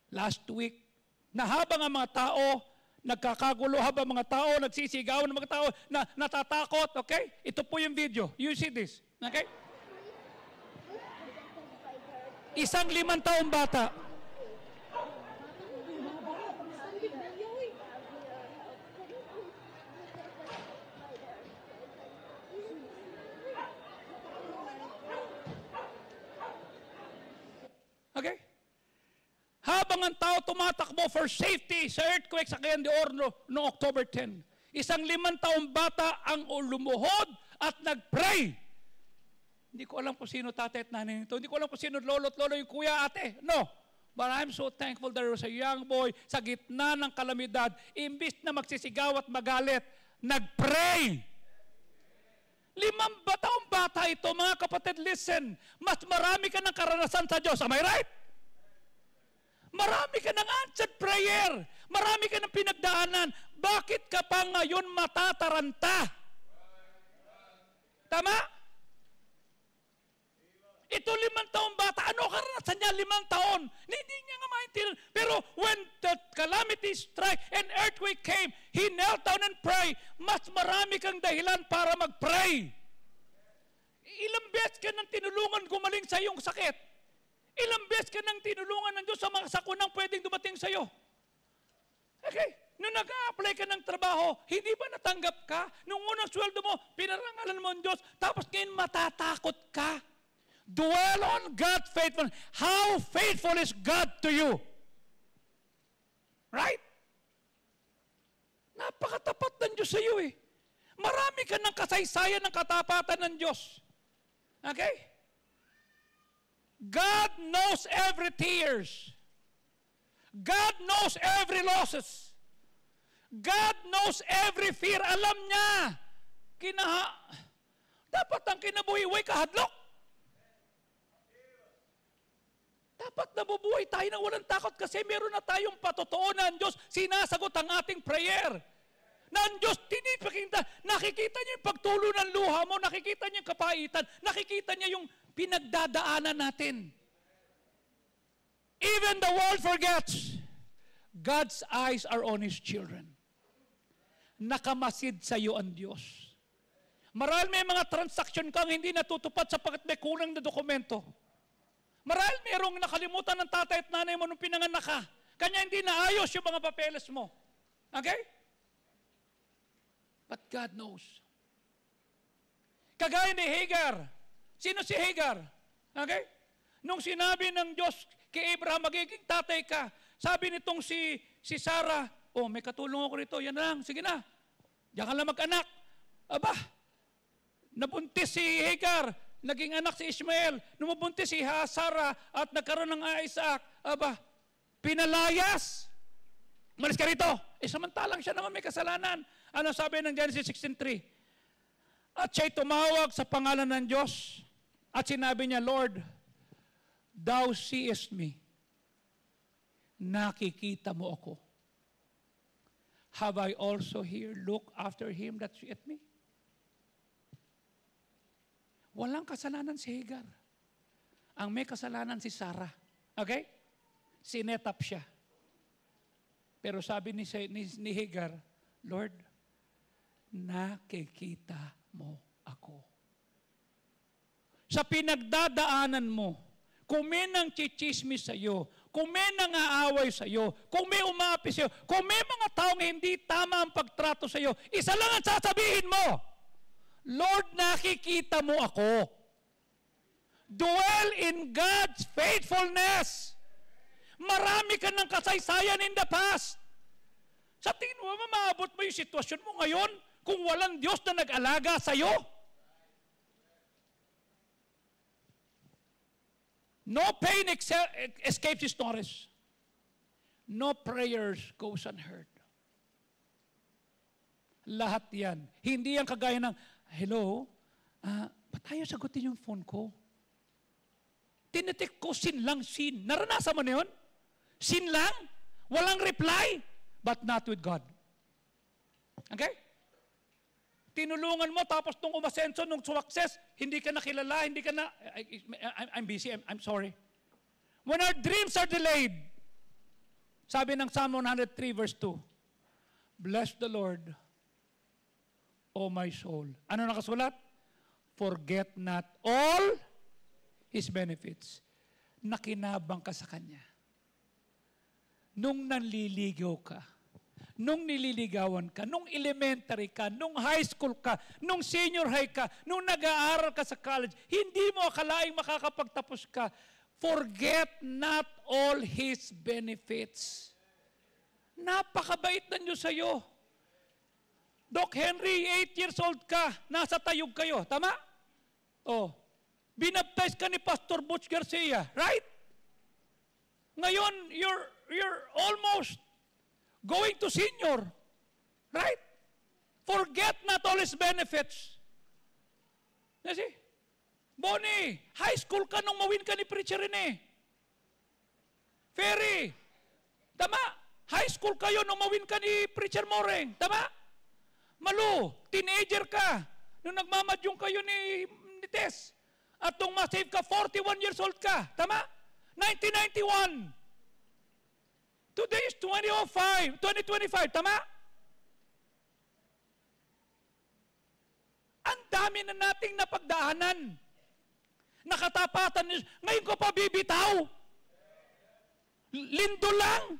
last week na habang ang mga tao nagkakagulo, habang mga tao nagsisigaw, ng mga tao na natatakot, okay? Ito po yung video. You see this, okay? Isang 5 taong bata. Okay? Habang ang tao tumatakbo for safety sa earthquake sa Cagayan de Oro noong October 10, isang 5 taong bata ang lumuhod at nag-pray. Hindi ko alam kung sino tatay at nanay nito. Hindi ko alam kung sino lolo at lolo yung kuya, ate. No. But I'm so thankful there was a young boy sa gitna ng kalamidad. Imbis na magsisigaw at magalit, nag-pray. 5 taong bata ito, mga kapatid, listen. Mas marami ka ng karanasan sa Diyos. Am I right? Marami ka ng answered prayer. Marami ka ng pinagdaanan. Bakit ka pa ngayon matataranta? Tama? Ito 5 taong bata. Ano karanasan niya 5 taon? Hindi niya nga maintindihan. Pero when the calamity struck and earthquake came, he knelt down and prayed. Mas marami kang dahilan para mag-pray. Ilang beses ka nang tinulungan gumaling sa iyong sakit. Ilang beses ka nang tinulungan ng Diyos sa mga sakunang pwedeng dumating sa iyo. Okay? Nung nag-a-apply ka ng trabaho, hindi ba natanggap ka? Nung unang sweldo mo, pinarangalan mo ang Diyos, tapos ngayon matatakot ka. Dwell on God's faithfulness. How faithful is God to you? Right? Napakatapat ng Diyos sa iyo eh. Marami ka ng kasaysayan ng katapatan ng Diyos. Okay? God knows every tears. God knows every losses. God knows every fear. Alam niya. Dapat ang kinabuhiway kahadlok. Dapat nabubuhay tayo ng walang takot kasi meron na tayong patotoo na ang Diyos sinasagot ang ating prayer. Na ang Diyos tinipakita, nakikita niya yung pagtulo ng luha mo, nakikita niya yung kapaitan, nakikita niya yung pinagdadaanan natin. Even the world forgets. God's eyes are on His children. Nakamasid sa iyo ang Diyos. Marahil may mga transaksyon kang hindi natutupad sapagkat may kulang na dokumento. Marahil mayroong nakalimutan ng tatay at nanay mo nung pinanganak ka. Kanya hindi naayos yung mga papeles mo. Okay? But God knows. Kagaya ni Hagar. Sino si Hagar? Okay? Nung sinabi ng Diyos kay Abraham, magiging tatay ka, sabi nitong si Sarah, oh, may katulong ako rito, yan lang, sige na. Diyan ka lang mag-anak. Aba, nabuntis si Hagar, naging anak si Ishmael, numabuntis si Sarah at nagkaroon ng Isaac. Aba, pinalayas. Malis ka rito. Samantalang siya naman may kasalanan. Ano sabi ng Genesis 16:3? At siya'y tumawag sa pangalan ng Diyos at sinabi niya, Lord, Thou seest me. Nakikita mo ako. Have I also here looked after him that seeth me? Walang kasalanan si Hagar. Ang may kasalanan si Sarah. Okay? Sinetap siya. Pero sabi ni Hagar, Lord, nakikita mo ako. Sa pinagdadaanan mo, kung may nang chichismis sa iyo, kung may nangaaway sa iyo, kung may umaapi sa iyo, kung may mga taong hindi tama ang pagtrato sa iyo, isa lang ang sasabihin mo, Lord, nakikita mo ako. Dwell in God's faithfulness. Marami ka ng kasaysayan in the past. Sa tingin mo, maabot mo yung sitwasyon mo ngayon kung walang Diyos na nag-alaga sa iyo? No pain escapes His notice. No prayers goes unheard. Lahat yan. Hindi yan kagaya ng, hello, ba't ayaw sagutin yung phone ko? Tinitik ko, sin lang, sin. Naranasan mo na yun? Sin lang? Walang reply? But not with God. Okay? Tinulungan mo, tapos nung umasenso, nung success, hindi ka nakilala, hindi ka na, I'm busy, I'm sorry. When our dreams are delayed, sabi ng Psalm 103 verse 2, bless the Lord, O my soul. Ano nakasulat? Forget not all His benefits. Nakinabang ka sa Kanya. Nung nanliligaw ka, nung nililigawan ka, nung elementary ka, nung high school ka, nung senior high ka, nung nag-aaral ka sa college, hindi mo akalaing makakapagtapos ka. Forget not all His benefits. Napakabait na Diyos sa'yo. Doc Henry, 8 years old ka, nasa Tayug kayo, tama? Oh, binaptize ka ni Pastor Butch Garcia, right? Ngayon, you're almost going to senior. Right? Forget not all His benefits. See? Bonnie, high school ka nung mawin ka ni Preacher Rene. Ferry, tama? High school kayo nung mawin ka ni Preacher Moreng. Tama? Malu, teenager ka nung nagmamadyong kayo ni Tess. At nung ma-save ka, 41 years old ka. Tama? 1991. Today is 2025, tama? Ang dami na nating napagdaanan. Nakatapatan niyo. Ngayon ko pa bibitaw. Lindo lang.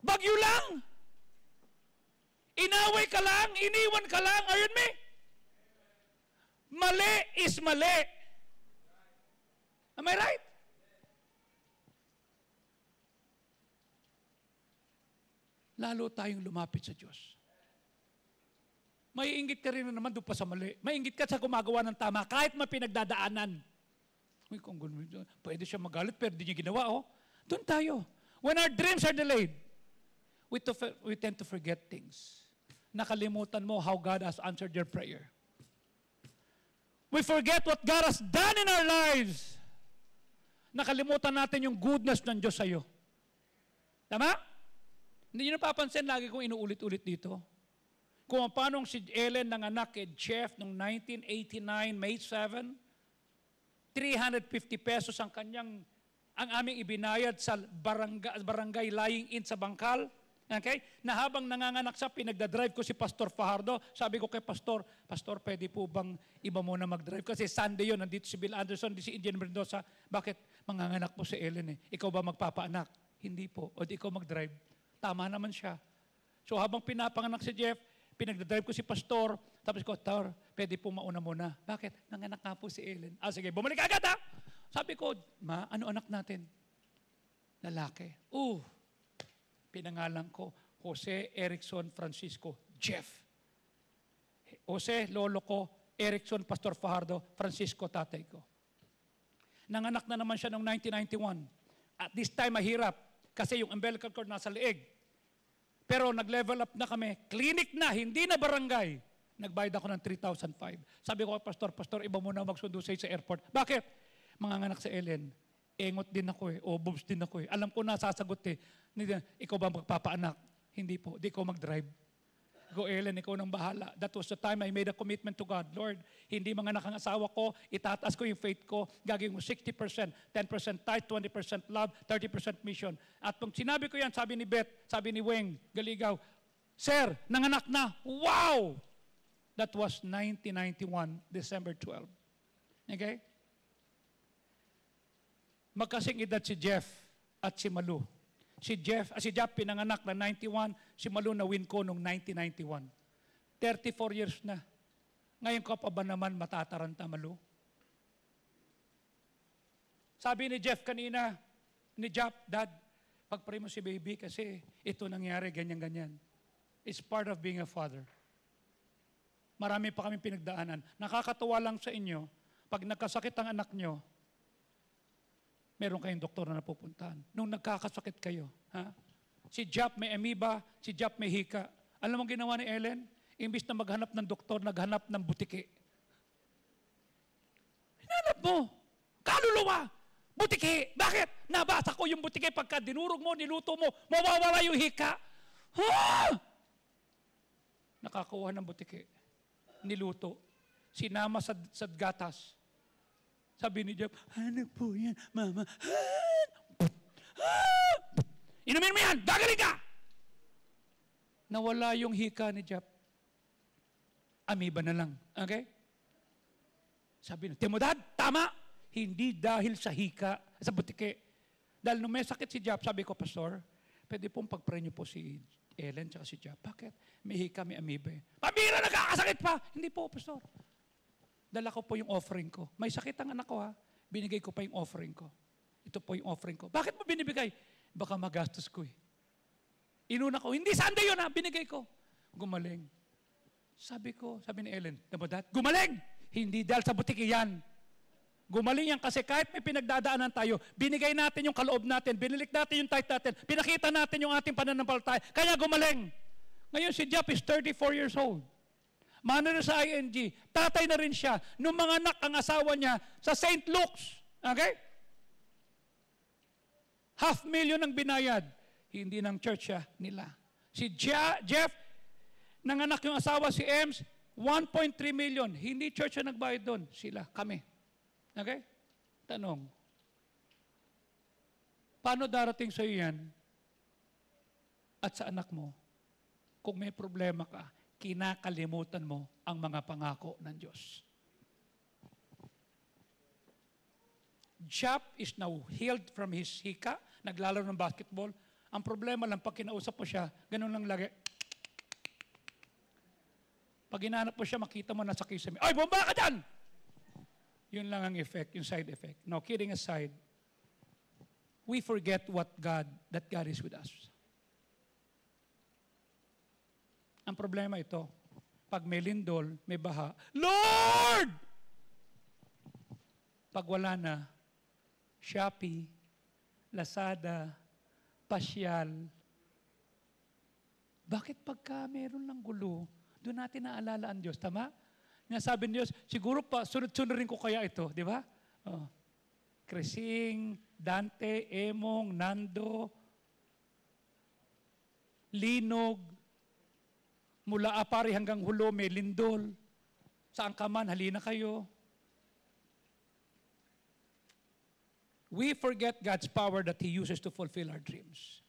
Bagyo lang. Inaway ka lang, iniwan ka lang. Ayun me. Mali is mali. Am I right? Lalo tayong lumapit sa Diyos. Maiinggit ka rin naman doon pa sa mali. Maiinggit ka sa gumagawa ng tama kahit mapinagdadaanan. Uy, kung gano'n, pwede siya magalit pero di niya ginawa, oh. Doon tayo. When our dreams are delayed, we tend to forget things. Nakalimutan mo how God has answered your prayer. We forget what God has done in our lives. Nakalimutan natin yung goodness ng Diyos sa'yo. Tama? Hindi nyo napapansin, lagi kong inuulit-ulit dito. Kung paano si Ellen nanganak kay Jeff noong 1989, May 7, 350 pesos ang aming ibinayad sa barangay lying in sa Bangkal. Okay? Na habang nanganganak siya, pinagdadrive ko si Pastor Fajardo. Sabi ko kay Pastor, pwede po bang iba muna mag-drive? Kasi Sunday yun, nandito si Bill Anderson, di si Indian Mendoza. Bakit? Manganganak po si Ellen eh. Ikaw ba magpapaanak? Hindi po. O di ikaw mag-drive. Tama naman siya. So habang pinapanganak si Jeff, pinagdadrive ko si Pastor, tapos ko, Tor, pwede po mauna muna. Bakit? Nanganak nga po si Ellen. Sige, bumalik agad ha! Sabi ko, Ma, ano anak natin? Lalaki. Pinangalan ko, Jose Erickson Francisco Jeff. Jose, lolo ko, Erickson, Pastor Fajardo, Francisco, tatay ko. Nanganak na naman siya noong 1991. At this time, mahirap. Kasi yung umbilical cord nasa leeg. Pero nag-level up na kami. Clinic na, hindi na barangay. Nagbayad ako ng 3,500. Sabi ko kay Pastor, iba muna magsundo sa airport. Bakit? Manganganak sa Ellen. Engot din ako eh. O boobs din ako eh. Alam ko na, sasagot eh. Ikaw ba magpapaanak? Hindi po. Di ko mag-drive. Go Ellen, ikaw nang bahala. That was the time I made a commitment to God. Lord, hindi mga asawa ko, itataas ko yung faith ko, gagawin mo 60%, 10% tithe, 20% love, 30% mission. At pag sinabi ko yan, sabi ni Beth, sabi ni Weng Galigaw, Sir, nanganak na. Wow! That was 1991, December 12. Okay? Magkasing edad si Jeff at si Malu. Si Jeff pinanganak na 91, si Malu na win ko noong 1991. 34 years na. Ngayon ka pa ba naman matataranta, Malu? Sabi ni Jeff kanina, ni Jeff, Dad, pag-pray mo si baby kasi ito nangyari, ganyan-ganyan. It's part of being a father. Marami pa kami pinagdaanan. Nakakatuwa lang sa inyo, pag nagkasakit ang anak nyo, meron kayong doktor na napupuntahan. Nung nagkakasakit kayo, ha? Si Jap may amoeba, si Jap may hika. Alam mo ginawa ni Ellen? Imbis na maghanap ng doktor, naghanap ng butiki. Hinanap mo. Kaluluwa. Butiki. Bakit? Nabasa ko yung butiki pagka dinurog mo, niluto mo, mawawala yung hika. Ha? Nakakuha ng butiki. Niluto. Sinama sa gatas. Sabi ni Jeff, ano po yan, Mama? Inumin mo yan! Gagaling ka! Nawala yung hika ni Jeff. Amoeba na lang. Okay? Sabi na, Timodad, tama! Hindi dahil sa hika, sa butike. Dahil nung may sakit si Jeff, sabi ko, Pastor, pwede pong pag-pray niyo po si Ellen at si Jeff. Bakit? May hika, may amoeba. Pambira, nagkakasakit pa! Hindi po, Pastor. Dala ko po yung offering ko. May sakit ang anak ko ha. Binigay ko pa yung offering ko. Ito po yung offering ko. Bakit mo binibigay? Baka magastos ko eh. Inuna ko, hindi Sunday yun ha, binigay ko. Gumaling. Sabi ni Ellen, Timodad, gumaling! Hindi dahil sa butiki yan. Gumaling yan kasi kahit may pinagdadaanan tayo, binigay natin yung kaloob natin, binilik natin yung tithe natin, pinakita natin yung ating pananampalataya, kaya gumaling. Ngayon si Jeff is 34 years old. Mana na sa ING, tatay na rin siya. Nung mga anak ang asawa niya sa St. Luke's. Okay? $500,000 ang binayad. Hindi ng church siya nila. Si Jeff, nanganak yung asawa si Ems, 1.3 million. Hindi church siya nagbayad doon. Sila, kami. Okay? Tanong. Paano darating sa iyo yan? At sa anak mo? Kung may problema ka, kinakalimutan mo ang mga pangako ng Diyos. Jeff is now healed from his hika, naglalaro ng basketball. Ang problema lang, pag kinausap mo siya, ganun lang lagi. Pag hinanap mo siya, makita mo nasa kisame. Ay, bomba ka dyan! Yun lang ang effect, yung side effect. No, kidding aside, we forget that God is with us. Ang problema ito, pag may lindol, may baha, Lord! Pag wala na, Shopee, Lazada, Pasyal. Bakit pagka meron ng gulo, doon natin naalala ang Diyos, tama? Sabi ni Diyos, siguro pa, sunod-sunod rin ko kaya ito, di ba? Oh. Crising, Dante, Emong, Nando, Linog, mula Apari hanggang Hulo, may lindol. Saan ka man, halina kayo. We forget God's power that He uses to fulfill our dreams.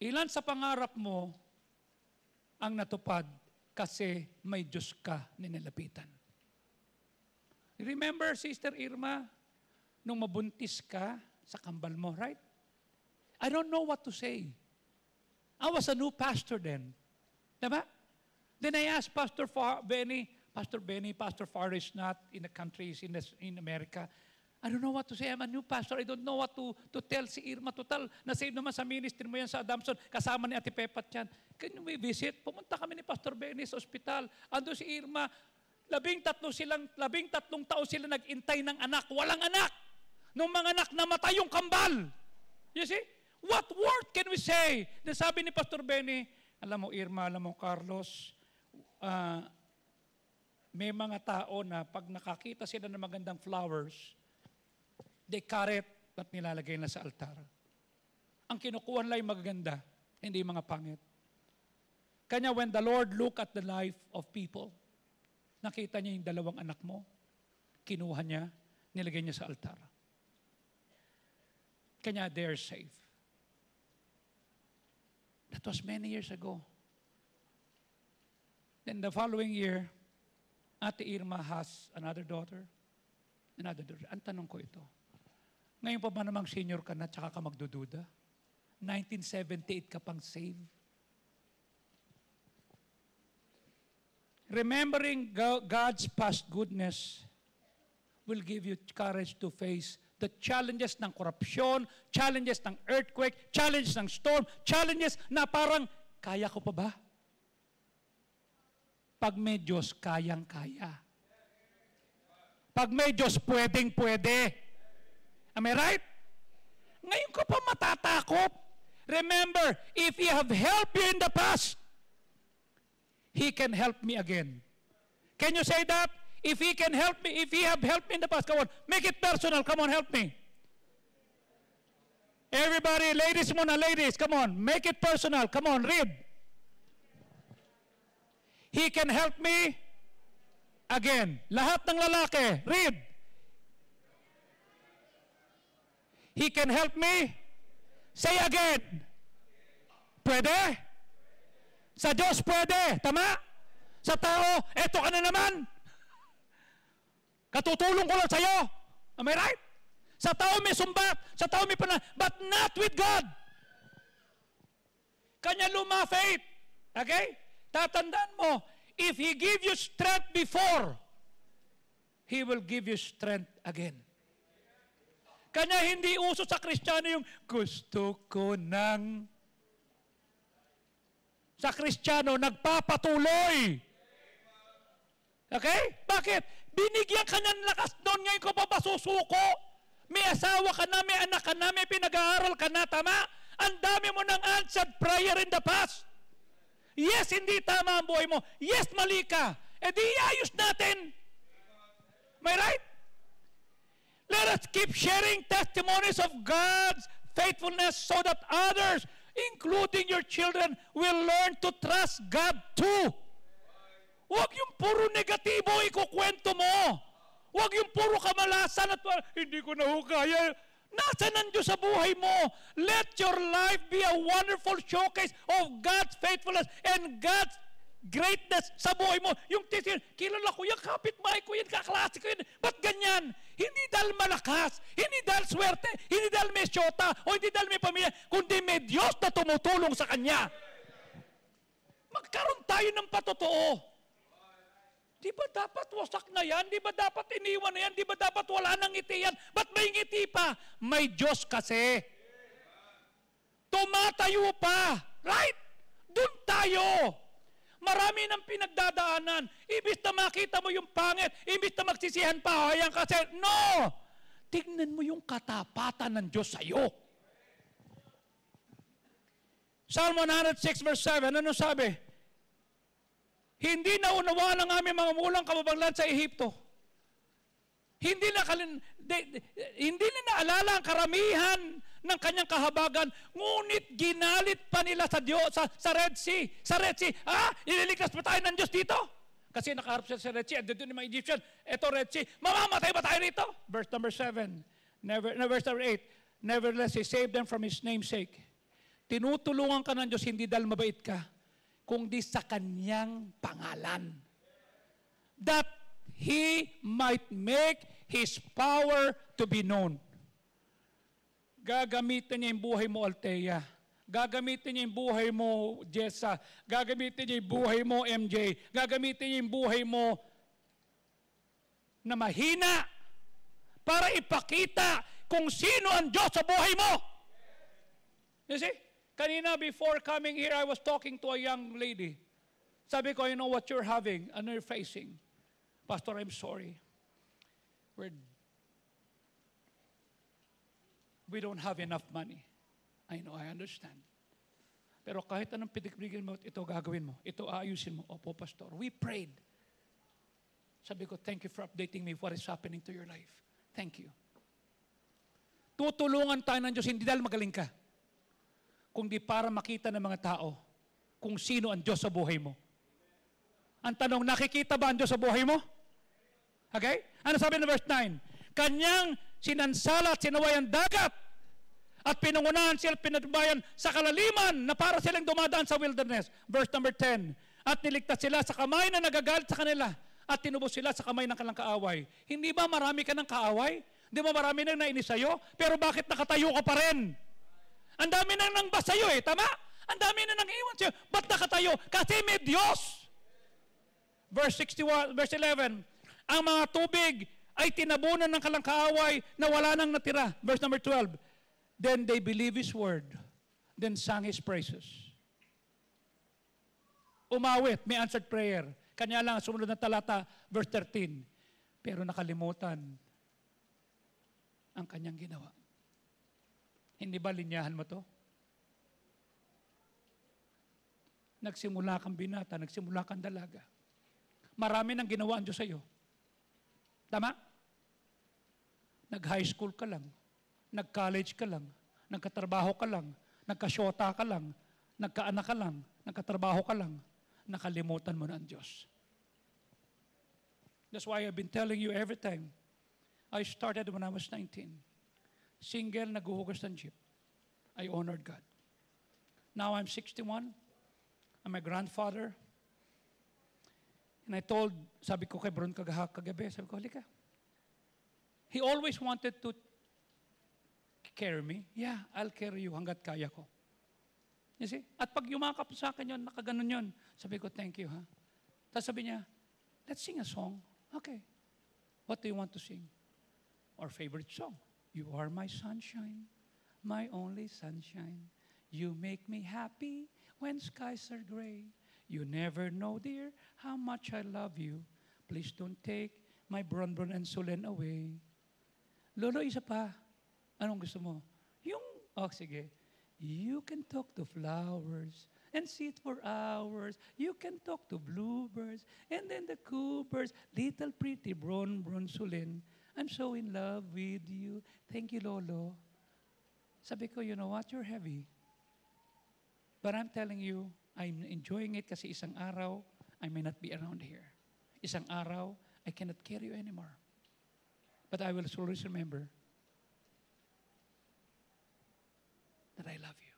Ilan sa pangarap mo ang natupad kasi may Diyos ka ninilapitan? Remember, Sister Irma, nung mabuntis ka sa kambal mo, right? I don't know what to say. I was a new pastor then. Diba? Then I asked Pastor Benny, Pastor Far is not in the country, he's in America. I don't know what to say. I'm a new pastor. I don't know what to tell si Irma. Total, na-save naman sa ministry mo yan sa Adamson. Kasama ni Ate Pepat yan. Can we visit? Pumunta kami ni Pastor Benny sa ospital. Ando si Irma. 13 taon sila nag-intay ng anak. Walang anak. Nung mga anak namatay yung kambal. You see? What word can we say? Sabi ni Pastor Benny, alam mo Irma, alam mo Carlos, may mga tao na pag nakakita sila ng magandang flowers, they cut it at nilalagay na sa altar. Ang kinukuha nila yung magaganda, hindi yung mga pangit. Kanya when the Lord look at the life of people, nakita niya yung dalawang anak mo, kinuha niya, nilagay niya sa altar. Kanya they're safe. That was many years ago. Then the following year, Ate Irma has another daughter. Another direction. Ang tanong ko ito, ngayon pa ba namang senior ka na tsaka ka magdududa? 1978 ka pang saved? Remembering God's past goodness will give you courage to face the challenges ng korupsyon, challenges ng earthquake, challenges ng storm, challenges na parang, kaya ko pa ba? Pag may Diyos, kayang-kaya. Pag may Diyos, pwedeng-pwede. Am I right? Ngayon ko pa matatakot. Remember, if He have helped you in the past, He can help me again. Can you say that? If He can help me, if He have helped me in the past, come on, make it personal. Come on, help me. Everybody, ladies muna, ladies, come on, make it personal. Come on, read. He can help me again. Lahat ng lalaki, read. He can help me. Say again. Pwede? Sa Diyos pwede. Tama? Sa tao, eto ka na naman. Katutulong ko lang sa'yo. Am I right? Sa tao may sumbat. Sa tao may but not with God. Kanya luma faith. Okay? Tatandaan mo, if He give you strength before, He will give you strength again. Kanya hindi uso sa Kristiyano yung gusto ko ng... Sa Kristiyano, nagpapatuloy. Okay? Bakit? Binigyan ka niya ng lakas doon, ngayon ko pa ba susuko? May asawa ka na, may anak ka na, may pinag-aaral ka na, tama? Ang dami mo ng answered prayer in the past. Yes, hindi tama ang buhay mo. Yes, mali ka. E di iayos natin. Am I right? Let us keep sharing testimonies of God's faithfulness so that others, including your children, will learn to trust God too. Huwag yung puro negatibo ikukwento mo. Huwag yung puro kamalasan at hindi ko na kaya. Nasaan ang Diyos sa buhay mo? Let your life be a wonderful showcase of God's faithfulness and God's greatness sa buhay mo. Yung titin, kilala ko yan, kapitbahay ko yan, kaklase ko yan. Ba't ganyan? Hindi dahil malakas, hindi dahil swerte, hindi dahil may syota, o hindi dahil may pamilya, kundi may Diyos na tumutulong sa kanya. Magkaroon tayo ng patotoo. Di ba dapat wasak na yan? Di ba dapat iniwan na yan? Di ba dapat wala nang ngiti yan? Ba't may ngiti pa? May Diyos kasi. Tumatayo pa. Right? Doon tayo. Marami ng pinagdadaanan. Ibig na makita mo yung pangit, ibig na magsisihan pa, ayan kasi, no! Tignan mo yung katapatan ng Diyos sa'yo. Psalm 106 verse 7, ano sabi? Hindi na unawa ng aming mga mulang kababanglan sa Ehipto. Hindi na naalala ang karamihan ng kanyang kahabagan, ngunit ginalit pa nila sa Diyos, sa Red Sea. Sa Red Sea, ililigtas pa tayo ng Diyos dito? Kasi nakaharap siya sa Red Sea, at doon yung mga Egyptian, eto Red Sea, mamamatay ba tayo rito? Verse number 7, verse number 8, nevertheless, He saved them from His name's sake. Tinutulungan ka ng Diyos, hindi dahil mabait ka, kundi sa kanyang pangalan. That He might make His power to be known. Gagamitin niya yung buhay mo, Althea. Gagamitin niya yung buhay mo, Jessa. Gagamitin niya yung buhay mo, MJ. Gagamitin niya yung buhay mo na mahina para ipakita kung sino ang Diyos sa buhay mo. You see? Kanina, before coming here, I was talking to a young lady. Sabi ko, you know what you're having, ano you're facing? Pastor, I'm sorry. We don't have enough money. I know, I understand. Pero kahit anong pinigyan mo, ito gagawin mo. Ito aayusin mo. Opo, Pastor. We prayed. Sabi ko, thank you for updating me what is happening to your life. Thank you. Tutulungan tayo ng Diyos, hindi dahil magaling ka, kundi para makita ng mga tao kung sino ang Diyos sa buhay mo. Ang tanong, nakikita ba ang Diyos sa buhay mo? Okay? Ano sabi ng verse 9? Kanyang sinansala at sinaway ang dagat at pinangunahan sila pinatubayan sa kalaliman na para silang dumadaan sa wilderness. Verse number 10. At niligtas sila sa kamay na nagagalit sa kanila at tinubos sila sa kamay ng kanilang kaaway. Hindi ba marami ka ng kaaway? Hindi ba marami nang nainis sa'yo? Pero bakit nakatayo ka pa rin? Ang dami nang nangba sa'yo eh, tama? Ang dami na nang iwan sa'yo. Ba't nakatayo? Kasi may Diyos. Verse 61, verse 11, ang mga tubig ay tinabunan ng kanilang kaaway na wala nang natira. Verse number 12, then they believe His word, then sang His praises. Umawit, may answered prayer. Kanya lang, sumunod na talata, verse 13. Pero nakalimutan ang kanyang ginawa. Hindi ba linyahan mo to? Nagsimula kang binata, nagsimula kang dalaga. Marami nang ginawa ang Diyos sa iyo. Tama? Nag-high school ka lang, nag-college ka lang, nagkatrabaho ka lang, nagkasyota ka lang, nagkaanak ka lang, nagkatrabaho ka lang, nakalimutan mo na ang Diyos. That's why I've been telling you every time. I started when I was 19. Single, naghuhugas ng jeep. I honored God. Now I'm 61. I'm a grandfather. And I told, sabi ko kay Bron kagabi, sabi ko, halika. He always wanted to carry me. Yeah, I'll carry you hanggat kaya ko. You see? At pag yumakap sa akin yun, nakaganon yun. Sabi ko, thank you, ha? Tapos sabi niya, let's sing a song. Okay. What do you want to sing? Our favorite song. You are my sunshine, my only sunshine. You make me happy when skies are gray. You never know, dear, how much I love you. Please don't take my Bron and Solen away. Lolo, isa pa. Anong gusto mo? Yung, sige. You can talk to flowers and sit for hours. You can talk to bluebirds and then the coopers. Little pretty Bron Solen. I'm so in love with you. Thank you, Lolo. Sabi ko, you know what? You're heavy. But I'm telling you, I'm enjoying it kasi isang araw, I may not be around here. Isang araw, I cannot carry you anymore. But I will always remember that I love you.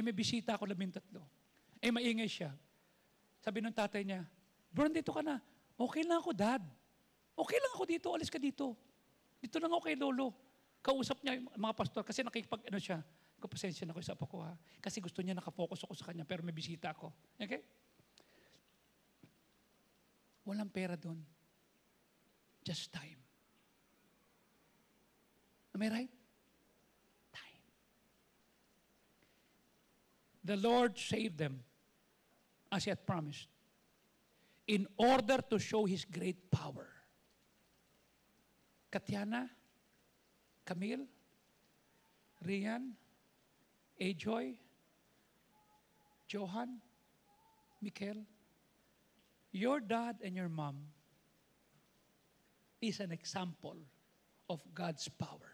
May bisita ako 13. Maingay siya. Sabi ng tatay niya, Bron, dito ka na. Okay lang ako, Dad. Okay lang ako dito, alis ka dito. Dito lang ako kay Lolo. Kausap niya yung mga pastor kasi nakikipag-ano siya. Pasensya na ko sa apo ko, ha. Kasi gusto niya nakafocus ako sa kanya pero may bisita ako. Okay? Walang pera doon. Just time. Am I right? Time. The Lord saved them as He had promised in order to show His great power. Katiana, Camille, Rian, Ajoy, Johan, Mikel, your dad and your mom is an example of God's power.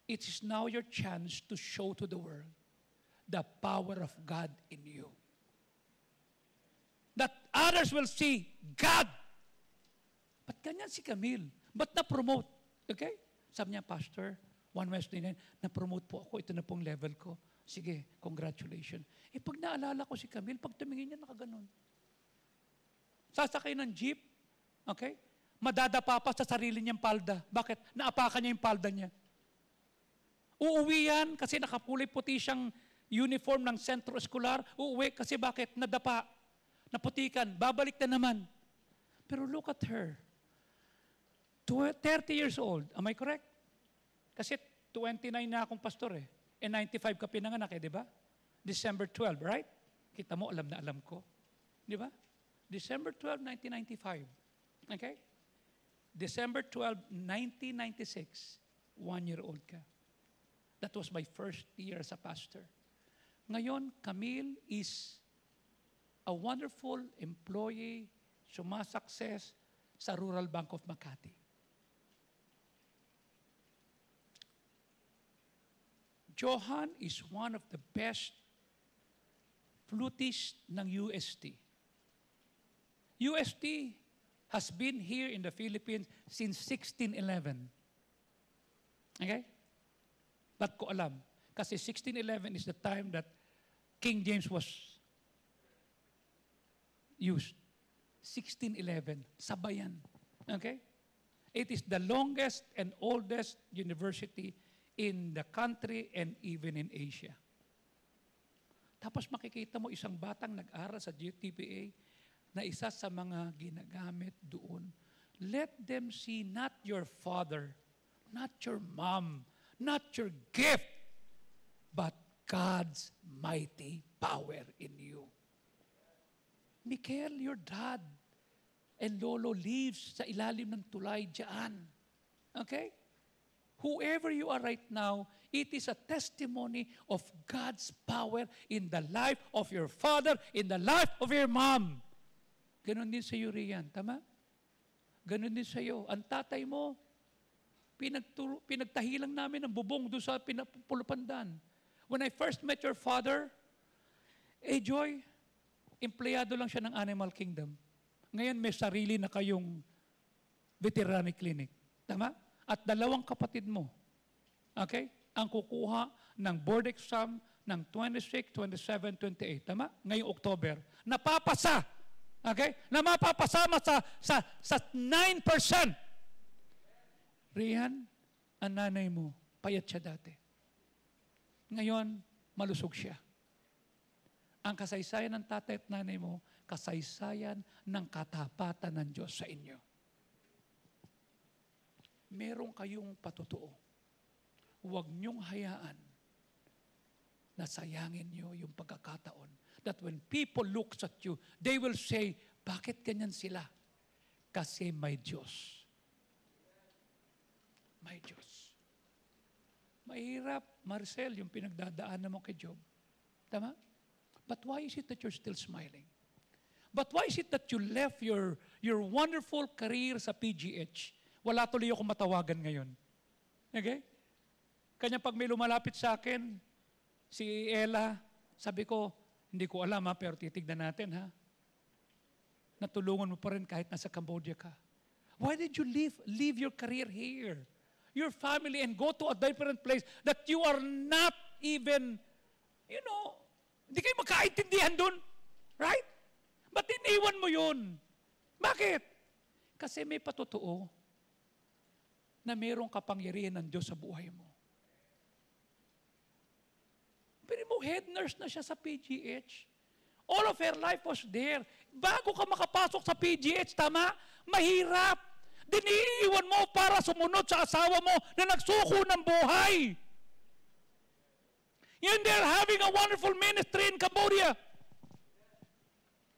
It is now your chance to show to the world the power of God in you. That others will see God. Ba't ganyan si Camille? Ba't na-promote? Okay? Sabi niya, Pastor, one Wednesday night, na-promote po ako, ito na pong level ko. Sige, congratulations. Pag naalala ko si Camille, pag tumingin niya, nakaganon. Sasakay ng jeep, okay? Madadapa pa sa sarili niyang palda. Bakit? Naapakan niya yung palda niya. Uuwi yan kasi nakakulay puti siyang uniform ng sentro escolar. Uuwi kasi bakit? Nadapa. Naputikan. Babalik na naman. Pero look at her. 30 years old. Am I correct? Kasi 29 na akong pastor eh. 95 ka pinanganak eh, di ba? December 12, right? Kita mo, alam na alam ko. Di ba? December 12, 1995. Okay? December 12, 1996, 1-year-old ka. That was my first year as a pastor. Ngayon, Camille is a wonderful employee, sumasukses sa Rural Bank of Makati. Johan is one of the best flutists ng UST. UST has been here in the Philippines since 1611. Okay? Ba't ko alam? Kasi 1611 is the time that King James was used. 1611. Sabayan. Okay? It is the longest and oldest university in the country and even in Asia. Tapos makikita mo isang batang nag-aral sa GTPA na isa sa mga ginagamit doon. Let them see not your father, not your mom, not your gift, but God's mighty power in you. Michael, your dad and lolo lives sa ilalim ng tulay dyan. Okay? Whoever you are right now, it is a testimony of God's power in the life of your father, in the life of your mom. Ganon din sa iyo, Rian. Tama? Ganon din sa iyo. Ang tatay mo, pinagtahilang namin ang bubong doon sa Pulupandan. When I first met your father, Joy, empleyado lang siya ng Animal Kingdom. Ngayon may sarili na kayong veterinary clinic. Tama? At dalawang kapatid mo, okay, ang kukuha ng board exam ng 26, 27, 28. Tama? Ngayong October. Napapasa. Okay? Na mapapasama sa 9%. Rian, ang nanay mo, payat siya dati. Ngayon, malusog siya. Ang kasaysayan ng tatay at nanay mo, kasaysayan ng katapatan ng Diyos sa inyo. Meron kayong patotoo. Huwag niyong hayaan na sayangin niyo yung pagkakataon. That when people look at you, they will say, bakit ganyan sila? Kasi may Diyos. May Diyos. Mahirap, Marcel, yung pinagdadaanan mo kay Job. Tama? But why is it that you're still smiling? But why is it that you left your wonderful career sa PGH? Wala tuloy akong matawagan ngayon. Okay? Kanya pag may lumalapit sa akin, si Ella, sabi ko, hindi ko alam pero titignan natin Natulungan mo pa rin kahit nasa Cambodia ka. Why did you leave your career here? Your family and go to a different place that you are not even, hindi kayo magkaintindihan dun. Right? Ba't iniwan mo yun? Bakit? Kasi may patotoo na mayroong kapangyarihan ng Diyos sa buhay mo. Pero mo, head nurse na siya sa PGH. All of her life was there. Bago ka makapasok sa PGH, tama? Mahirap. Diniiwan mo para sumunod sa asawa mo na nagsuko ng buhay. And they're having a wonderful ministry in Cambodia.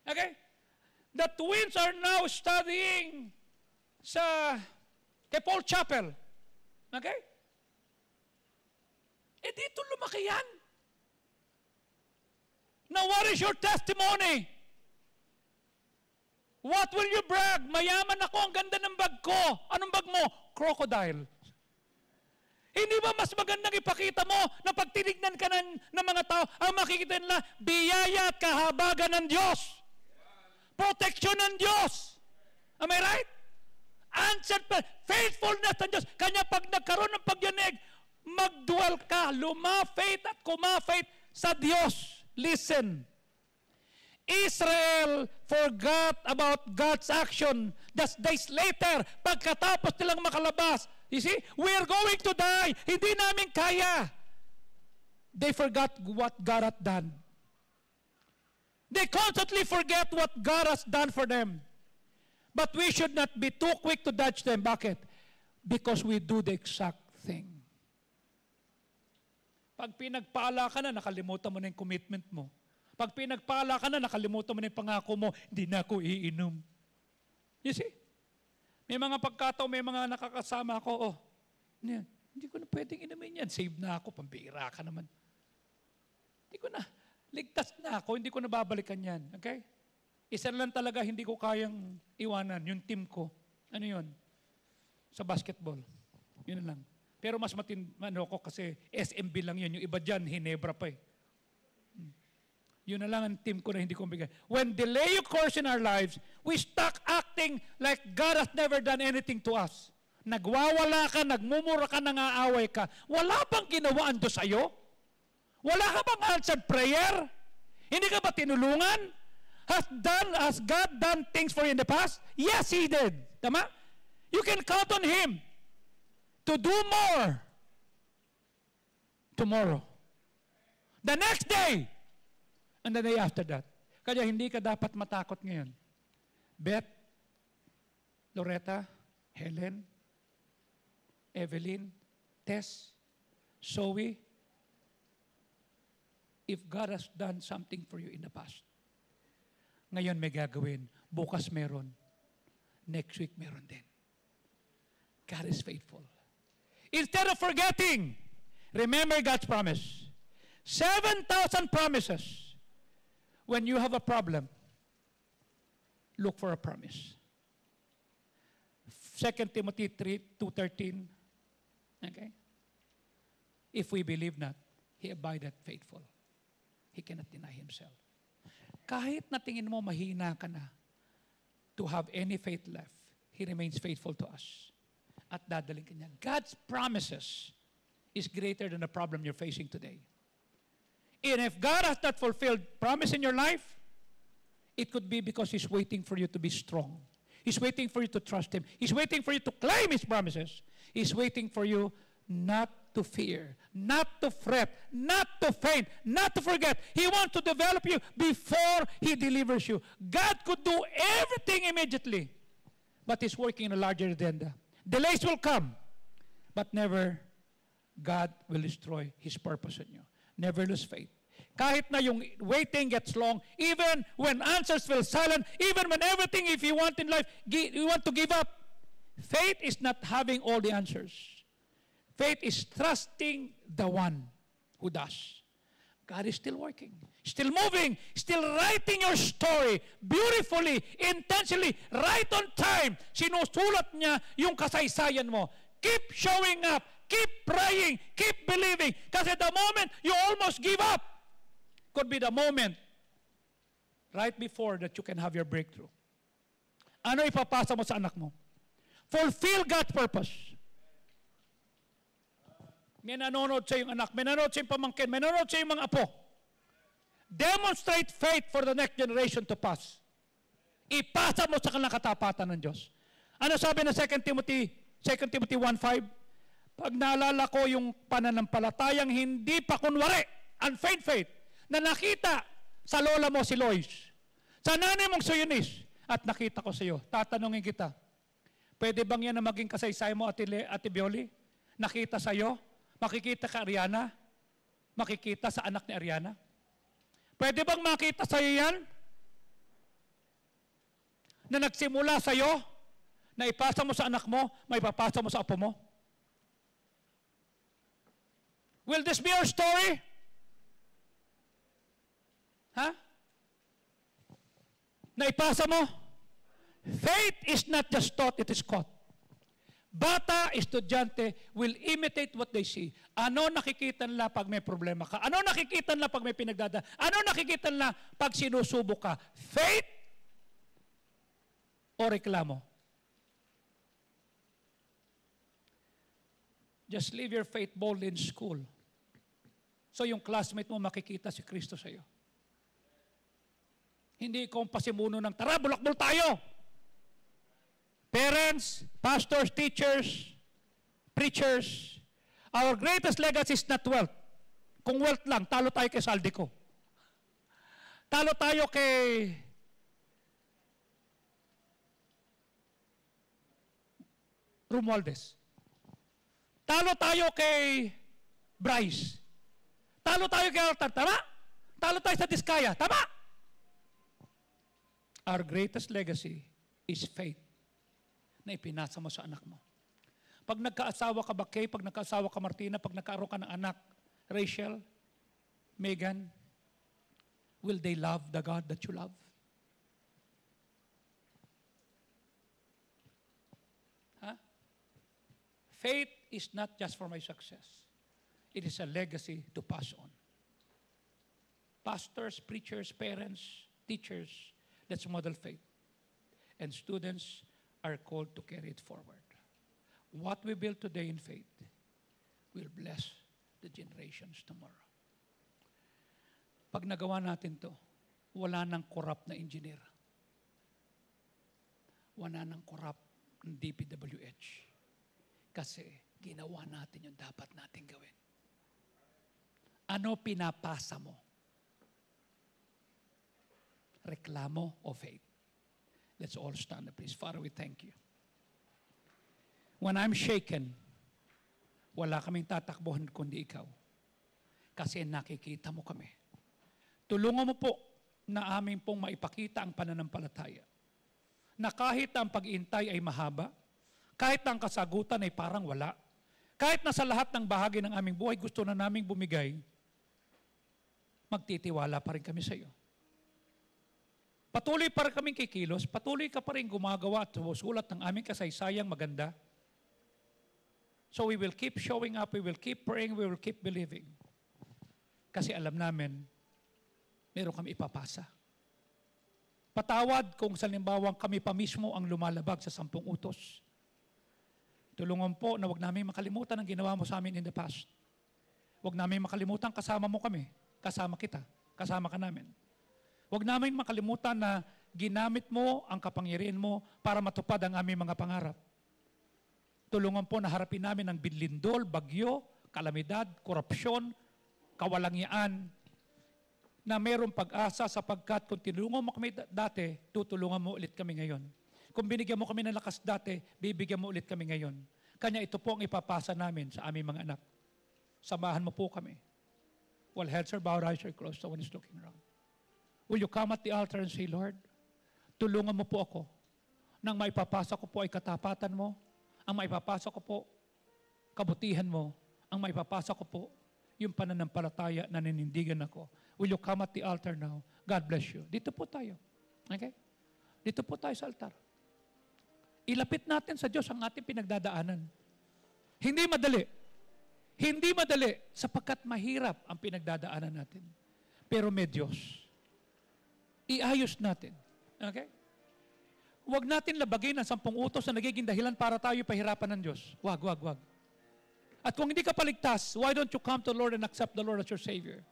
Okay? The twins are now studying kay Paul Chapel. Okay? Dito lumaki yan. Now, what is your testimony? What will you brag? Mayaman ako, ang ganda ng bag ko. Anong bag mo? Crocodile. Hindi ba mas magandang ipakita mo na pag tinignan ka ng mga tao, ang makikita nila, biyaya at kahabagan ng Diyos. Protection ng Diyos. Am I right? Answered faithfulness ng Diyos. Kanya pag nagkaroon ng pagyanig, magdual ka, lumafait at kumafait sa Diyos. Listen. Israel forgot about God's action. Just days later, pagkatapos nilang makalabas, you see, we're going to die. Hindi namin kaya. They forgot what God had done. They constantly forget what God has done for them. But we should not be too quick to judge them. Bakit? Because we do the exact thing. Pag pinagpala ka na, nakalimutan mo na yung commitment mo. Pag pinagpala ka na, nakalimutan mo na yung pangako mo, hindi na ako iinom. You see? May mga pagkataon, may mga nakakasama ako, hindi ko na pwedeng inumin yan. Save na ako, pambira ka naman. Hindi ko na, ligtas na ako, hindi ko na babalikan yan. Okay? Isa lang talaga, hindi ko kayang iwanan, yung team ko. Ano yun? Sa basketball. Yun lang. Pero mas ko kasi SMB lang yun. Yung iba dyan, Hinebra pa eh. Yun na lang ang team ko na hindi ko bigay. When delay occurs in our lives, we start acting like God has never done anything to us. Nagwawala ka, nagmumura ka, nangaaway ka. Wala bang ginawa ang Diyos sa'yo? Wala ka bang answered prayer? Hindi ka ba tinulungan? Has God done things for you in the past? Yes, He did. Tama? You can count on Him to do more tomorrow, the next day, and the day after that. Kaya hindi ka dapat matakot ngayon. Beth, Loretta, Helen, Evelyn, Tess, Zoe, if God has done something for you in the past, ngayon may gagawin, bukas meron, next week meron din. God is faithful. Instead of forgetting, remember God's promise. 7,000 promises. When you have a problem, look for a promise. 2 Timothy 2:13. Okay? If we believe not, He abideth faithful. He cannot deny Himself. Kahit na tingin mo mahina ka na to have any faith left, He remains faithful to us. At dadaling ka niya. God's promises is greater than the problem you're facing today. And if God has not fulfilled promise in your life, it could be because He's waiting for you to be strong. He's waiting for you to trust Him. He's waiting for you to claim His promises. He's waiting for you not to fear, not to fret, not to faint, not to forget. He wants to develop you before He delivers you. God could do everything immediately, but He's working in a larger agenda. Delays will come, but never God will destroy His purpose in you. Never lose faith. Kahit na yung waiting gets long, even when answers feel silent, even when everything, if you want in life, you want to give up, faith is not having all the answers. Faith is trusting the one who does. God is still working, still moving, still writing your story beautifully, intentionally, right on time. Sinusulat niya yung kasaysayan mo. Keep showing up, keep praying, keep believing. Kasi the moment you almost give up could be the moment right before that you can have your breakthrough. Ano ipapasa mo sa anak mo? Fulfill God's purpose. May nanonood sa iyong anak, may nanonood sa iyong pamangkin, may nanonood sa iyong mga apo. Demonstrate faith for the next generation to pass. Ipasa mo sa kanilang katapatan ng Diyos. Ano sabi ng 2 Timothy 1:5? Pag naalala ko yung pananampalatayang hindi pa kunwari, unfeigned faith, na nakita sa lola mo si Lois, sa nanay mong si Eunice, at nakita ko sa iyo, tatanungin kita, pwede bang yan na maging kasaysay mo, Ate Bioli? Nakita sa iyo? Makikita ka, Ariana? Makikita sa anak ni Ariana? Pwede bang makita sa iyo yan? Na nagsimula sa iyo, na ipasa mo sa anak mo, may papasa mo sa apo mo? Will this be our story? Ha? Na ipasa mo? Faith is not just taught, it is caught. Bata, estudyante will imitate what they see. Ano nakikita nila pag may problema ka? Ano nakikita nila pag may pinagdadaan? Ano nakikita nila pag sinusubok ka? Faith o reklamo? Just live your faith boldly in school. So yung classmate mo makikita si Kristo sa iyo. Hindi ikaw ang pasimuno ng, tara, bulakbol tayo! Parents, pastors, teachers, preachers, our greatest legacy is not wealth. Kung wealth lang, talo tayo kay Saldico. Talo tayo kay Romualdez. Talo tayo kay Bryce. Talo tayo kay Altar. Tama? Talo tayo sa Diskaya. Tama? Our greatest legacy is faith na ipinasa mo sa anak mo. Pag nagkaasawa ka ba, Kay? Pag nagkaasawa ka, Martina? Pag nagkaroon ka ng anak, Rachel, Megan, will they love the God that you love? Huh? Faith is not just for my success. It is a legacy to pass on. Pastors, preachers, parents, teachers, let's model faith. And students are called to carry it forward. What we build today in faith will bless the generations tomorrow. Pag nagawa natin to, wala nang corrupt na engineer. Wala nang corrupt ng DPWH. Kasi ginawa natin yung dapat natin gawin. Ano pinapasa mo? Reklamo o faith? Let's all stand up, please. Father, we thank you. When I'm shaken, wala kaming tatakbuhan kundi ikaw. Kasi nakikita mo kami. Tulungan mo po na aming pong maipakita ang pananampalataya. Na kahit ang pag-iintay ay mahaba, kahit ang kasagutan ay parang wala, kahit na sa lahat ng bahagi ng aming buhay gusto na naming bumigay, magtitiwala pa rin kami sa iyo. Patuloy pa rin kaming kikilos, patuloy ka pa rin gumagawa at sumusulat ng aming kasaysayang maganda. So we will keep showing up, we will keep praying, we will keep believing. Kasi alam namin, meron kami ipapasa. Patawad kung salimbawang kami pa mismo ang lumalabag sa 10 utos. Tulungan po na wag namin makalimutan ang ginawa mo sa amin in the past. Wag namin makalimutan kasama mo kami, kasama kita, kasama ka namin. Wag namin makalimutan na ginamit mo ang kapangyarihan mo para matupad ang aming mga pangarap. Tulungan po na harapin namin ang binlindol, bagyo, kalamidad, korupsyon, kawalangian, na mayroong pag-asa sapagkat kung tinulungan mo kami dati, tutulungan mo ulit kami ngayon. Kung binigyan mo kami ng lakas dati, bibigyan mo ulit kami ngayon. Kanya ito po ang ipapasa namin sa aming mga anak. Samahan mo po kami. While heads are bowed, eyes are closed, no one is looking around. Will you come at the altar and say, Lord, tulungan mo po ako. Nang maipapasa ko po ay katapatan mo. Ang maipapasa ko po, kabutihan mo. Ang maipapasa ko po, yung pananampalataya na ninindigan ako. Will you come at the altar now? God bless you. Dito po tayo. Okay? Dito po tayo sa altar. Ilapit natin sa Diyos ang ating pinagdadaanan. Hindi madali. Hindi madali sapagkat mahirap ang pinagdadaanan natin. Pero may Diyos. Iayos natin. Okay? Huwag natin labagin ang 10 utos na nagiging dahilan para tayo pahirapan ng Diyos. Wag. At kung hindi ka paligtas, why don't you come to the Lord and accept the Lord as your Savior?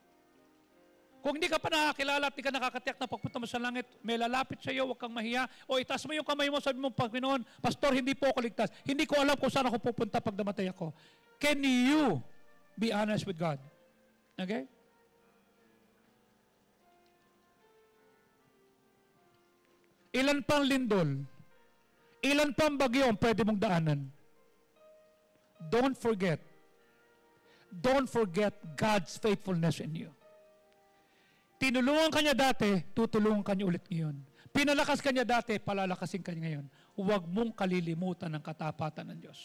Kung hindi ka pa nakakilala at hindi ka nakakatiyak na pagpunta mo sa langit, may lalapit sa iyo, huwag kang mahiya. O itaas mo yung kamay mo, sabi mo, Panginoon, Pastor, hindi po ako ligtas. Hindi ko alam kung saan ako pupunta pag namatay ako. Can you be honest with God? Okay? Ilan pang lindol? Ilan pang bagyo ang pwede mong daanan? Don't forget God's faithfulness in you. Tinulungan ka niya dati, tutulungan ka niya ulit ngayon. Pinalakas ka niya dati, palalakasin ka niya ngayon. Huwag mong kalilimutan ang katapatan ng Diyos.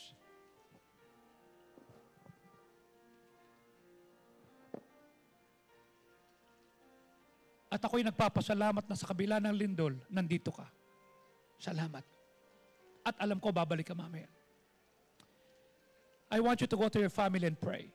At ako'y nagpapasalamat na sa kabila ng lindol, nandito ka. Salamat. At alam ko, babalik ka mamaya. I want you to go to your family and pray.